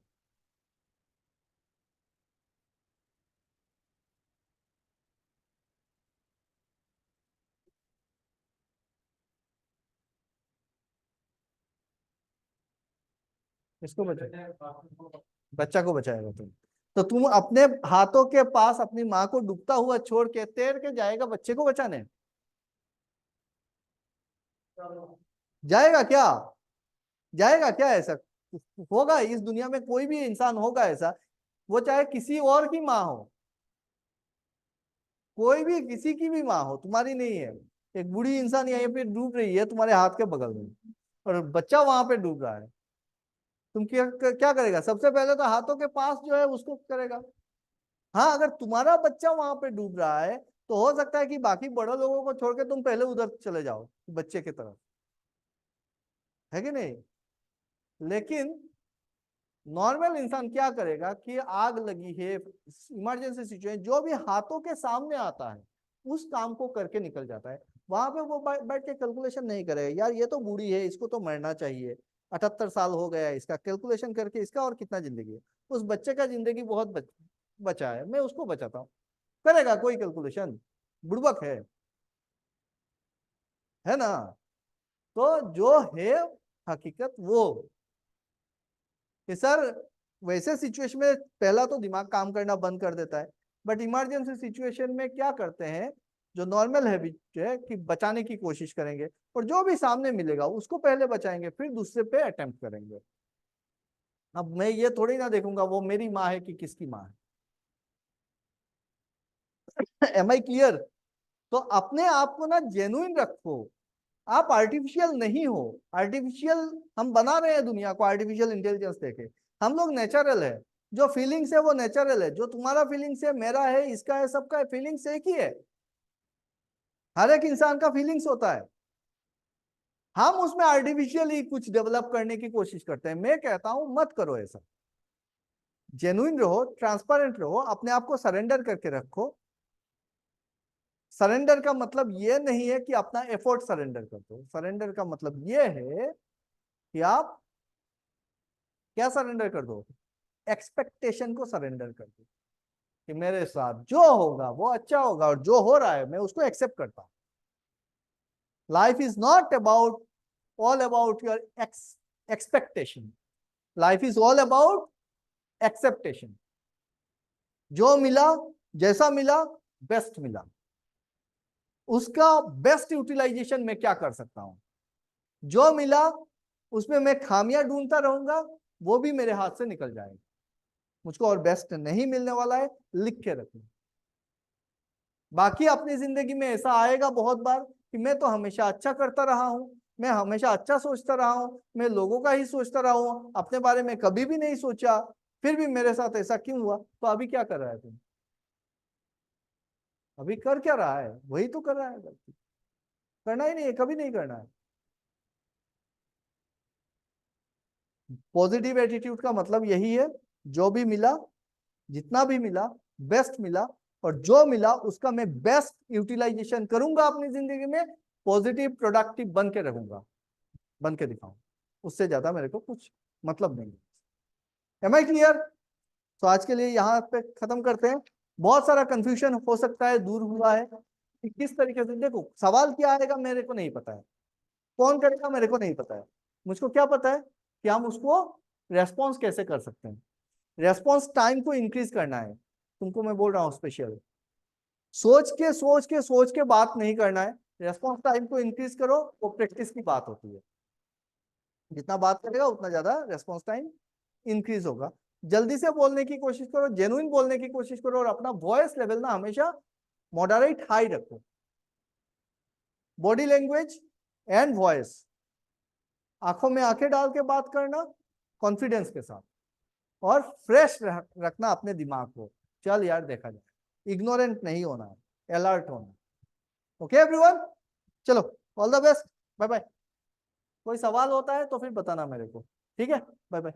किसको बचाएगा? बच्चा को बचाएगा तुम। तो तुम अपने हाथों के पास अपनी माँ को डूबता हुआ छोड़ के तैर के जाएगा बच्चे को बचाने? जाएगा क्या? जाएगा क्या ऐसा? होगा इस दुनिया में कोई भी इंसान होगा ऐसा, वो चाहे किसी और की माँ हो, कोई भी किसी की भी माँ हो, तुम्हारी नहीं है। एक बूढ़ी इंसान यहीं पे डूब रही है तुम्हारे हाथ के बगल में, और बच्चा वहां पे डूब रहा है। तुम क्या क्या करेगा? सबसे पहले तो हाथों के पास जो है उसको करेगा। हाँ, अगर तुम्हारा बच्चा वहां पे डूब रहा है, तो हो सकता है कि बाकी बड़े लोगों को छोड़ के तुम पहले उधर चले जाओ बच्चे की तरफ, है कि नहीं? लेकिन नॉर्मल इंसान क्या करेगा कि आग लगी है, इमरजेंसी सिचुएशन, जो भी हाथों के सामने आता है उस काम को करके निकल जाता है। वहां पे वो बैठ के कैलकुलेशन नहीं करेगा, यार ये तो बूढ़ी है, इसको तो मरना चाहिए, 78 साल हो गया है इसका, कैलकुलेशन करके इसका और कितना जिंदगी है, उस बच्चे का जिंदगी बहुत बचा है, मैं उसको बचाता हूँ। करेगा कोई कैलकुलेशन? बुड़बक है ना? तो जो है हकीकत वो, कि सर वैसे सिचुएशन में पहला तो दिमाग काम करना बंद कर देता है, बट इमरजेंसी सिचुएशन में क्या करते हैं, जो नॉर्मल हैबिट है कि बचाने की कोशिश करेंगे, और जो भी सामने मिलेगा उसको पहले बचाएंगे, फिर दूसरे पे अटेम्प्ट करेंगे। अब मैं ये थोड़ी ना देखूंगा वो मेरी माँ है कि किसकी माँ है। Am I clear? तो अपने आप को ना जेन्युइन रखो, आप आर्टिफिशियल नहीं हो। आर्टिफिशियल हम बना रहे हैं दुनिया को, आर्टिफिशियल इंटेलिजेंस देके। हम लोग नेचुरल है, जो फीलिंग्स है वो नेचुरल है, जो तुम्हारा फीलिंग्स है, मेरा है, इसका है, सबका है, फीलिंग्स एक ही है। हर एक इंसान का फीलिंग्स होता है, हम उसमें आर्टिफिशियली कुछ डेवलप करने की कोशिश करते हैं। मैं कहता हूं मत करो ऐसा, जेन्युइन रहो, ट्रांसपेरेंट रहो, अपने आप को सरेंडर करके रखो। सरेंडर का मतलब ये नहीं है कि अपना एफर्ट सरेंडर कर दो। सरेंडर का मतलब ये है कि आप क्या सरेंडर कर दो, एक्सपेक्टेशन को सरेंडर कर दो कि मेरे साथ जो होगा वो अच्छा होगा और जो हो रहा है मैं उसको एक्सेप्ट करता हूं। Life is not about all about your expectation, life is all about acceptation. जो मिला, जैसा मिला, बेस्ट मिला, उसका बेस्ट यूटिलाइजेशन मैं क्या कर सकता हूं। जो मिला उसमें मैं खामियां ढूंढता रहूंगा, वो भी मेरे हाथ से निकल जाएगा। मुझको और बेस्ट नहीं मिलने वाला है, लिख के रखना। बाकी अपनी जिंदगी में ऐसा आएगा बहुत बार कि मैं तो हमेशा अच्छा करता रहा हूं, मैं हमेशा अच्छा सोचता रहा हूं, मैं लोगों का ही सोचता रहा हूं, अपने बारे में कभी भी नहीं सोचा, फिर भी मेरे साथ ऐसा क्यों हुआ। तो अभी क्या कर रहा है तुम, अभी कर क्या रहा है, वही तो कर रहा है गलती। करना ही नहीं है, कभी नहीं करना है। पॉजिटिव एटीट्यूड का मतलब यही है, जो भी मिला, जितना भी मिला, बेस्ट मिला, और जो मिला उसका मैं बेस्ट यूटिलाइजेशन करूंगा अपनी जिंदगी में, पॉजिटिव प्रोडक्टिव बन के रहूंगा, बन के दिखाऊं। उससे ज्यादा मेरे को कुछ मतलब नहीं है। Am I clear? तो आज के लिए यहाँ पे खत्म करते हैं। बहुत सारा कंफ्यूजन हो सकता है, दूर हुआ है कि किस तरीके से। देखो, सवाल क्या आएगा मेरे को नहीं पता है, कौन करेगा मेरे को नहीं पता है। मुझको क्या पता है कि हम उसको रेस्पॉन्स कैसे कर सकते हैं। रेस्पॉन्स टाइम को इंक्रीज करना है, तुमको मैं बोल रहा हूँ स्पेशल। सोच के बात नहीं करना है। रेस्पॉन्स टाइम को इंक्रीज करो, वो प्रैक्टिस की बात होती है। जितना बात करेगा उतना ज्यादा रेस्पॉन्स टाइम इंक्रीज होगा। जल्दी से बोलने की कोशिश करो, जेन्युइन बोलने की कोशिश करो, और अपना वॉइस लेवल ना हमेशा मॉडरेट हाई रखो। बॉडी लैंग्वेज एंड वॉइस, आंखों में आंखें डाल के बात करना कॉन्फिडेंस के साथ, और फ्रेश रखना अपने दिमाग को। चल यार देखा जाए, इग्नोरेंट नहीं होना है, अलर्ट होना। ओके एवरीवन, चलो, all the best, bye bye. कोई सवाल होता है तो फिर बताना मेरे को, ठीक है? Bye bye.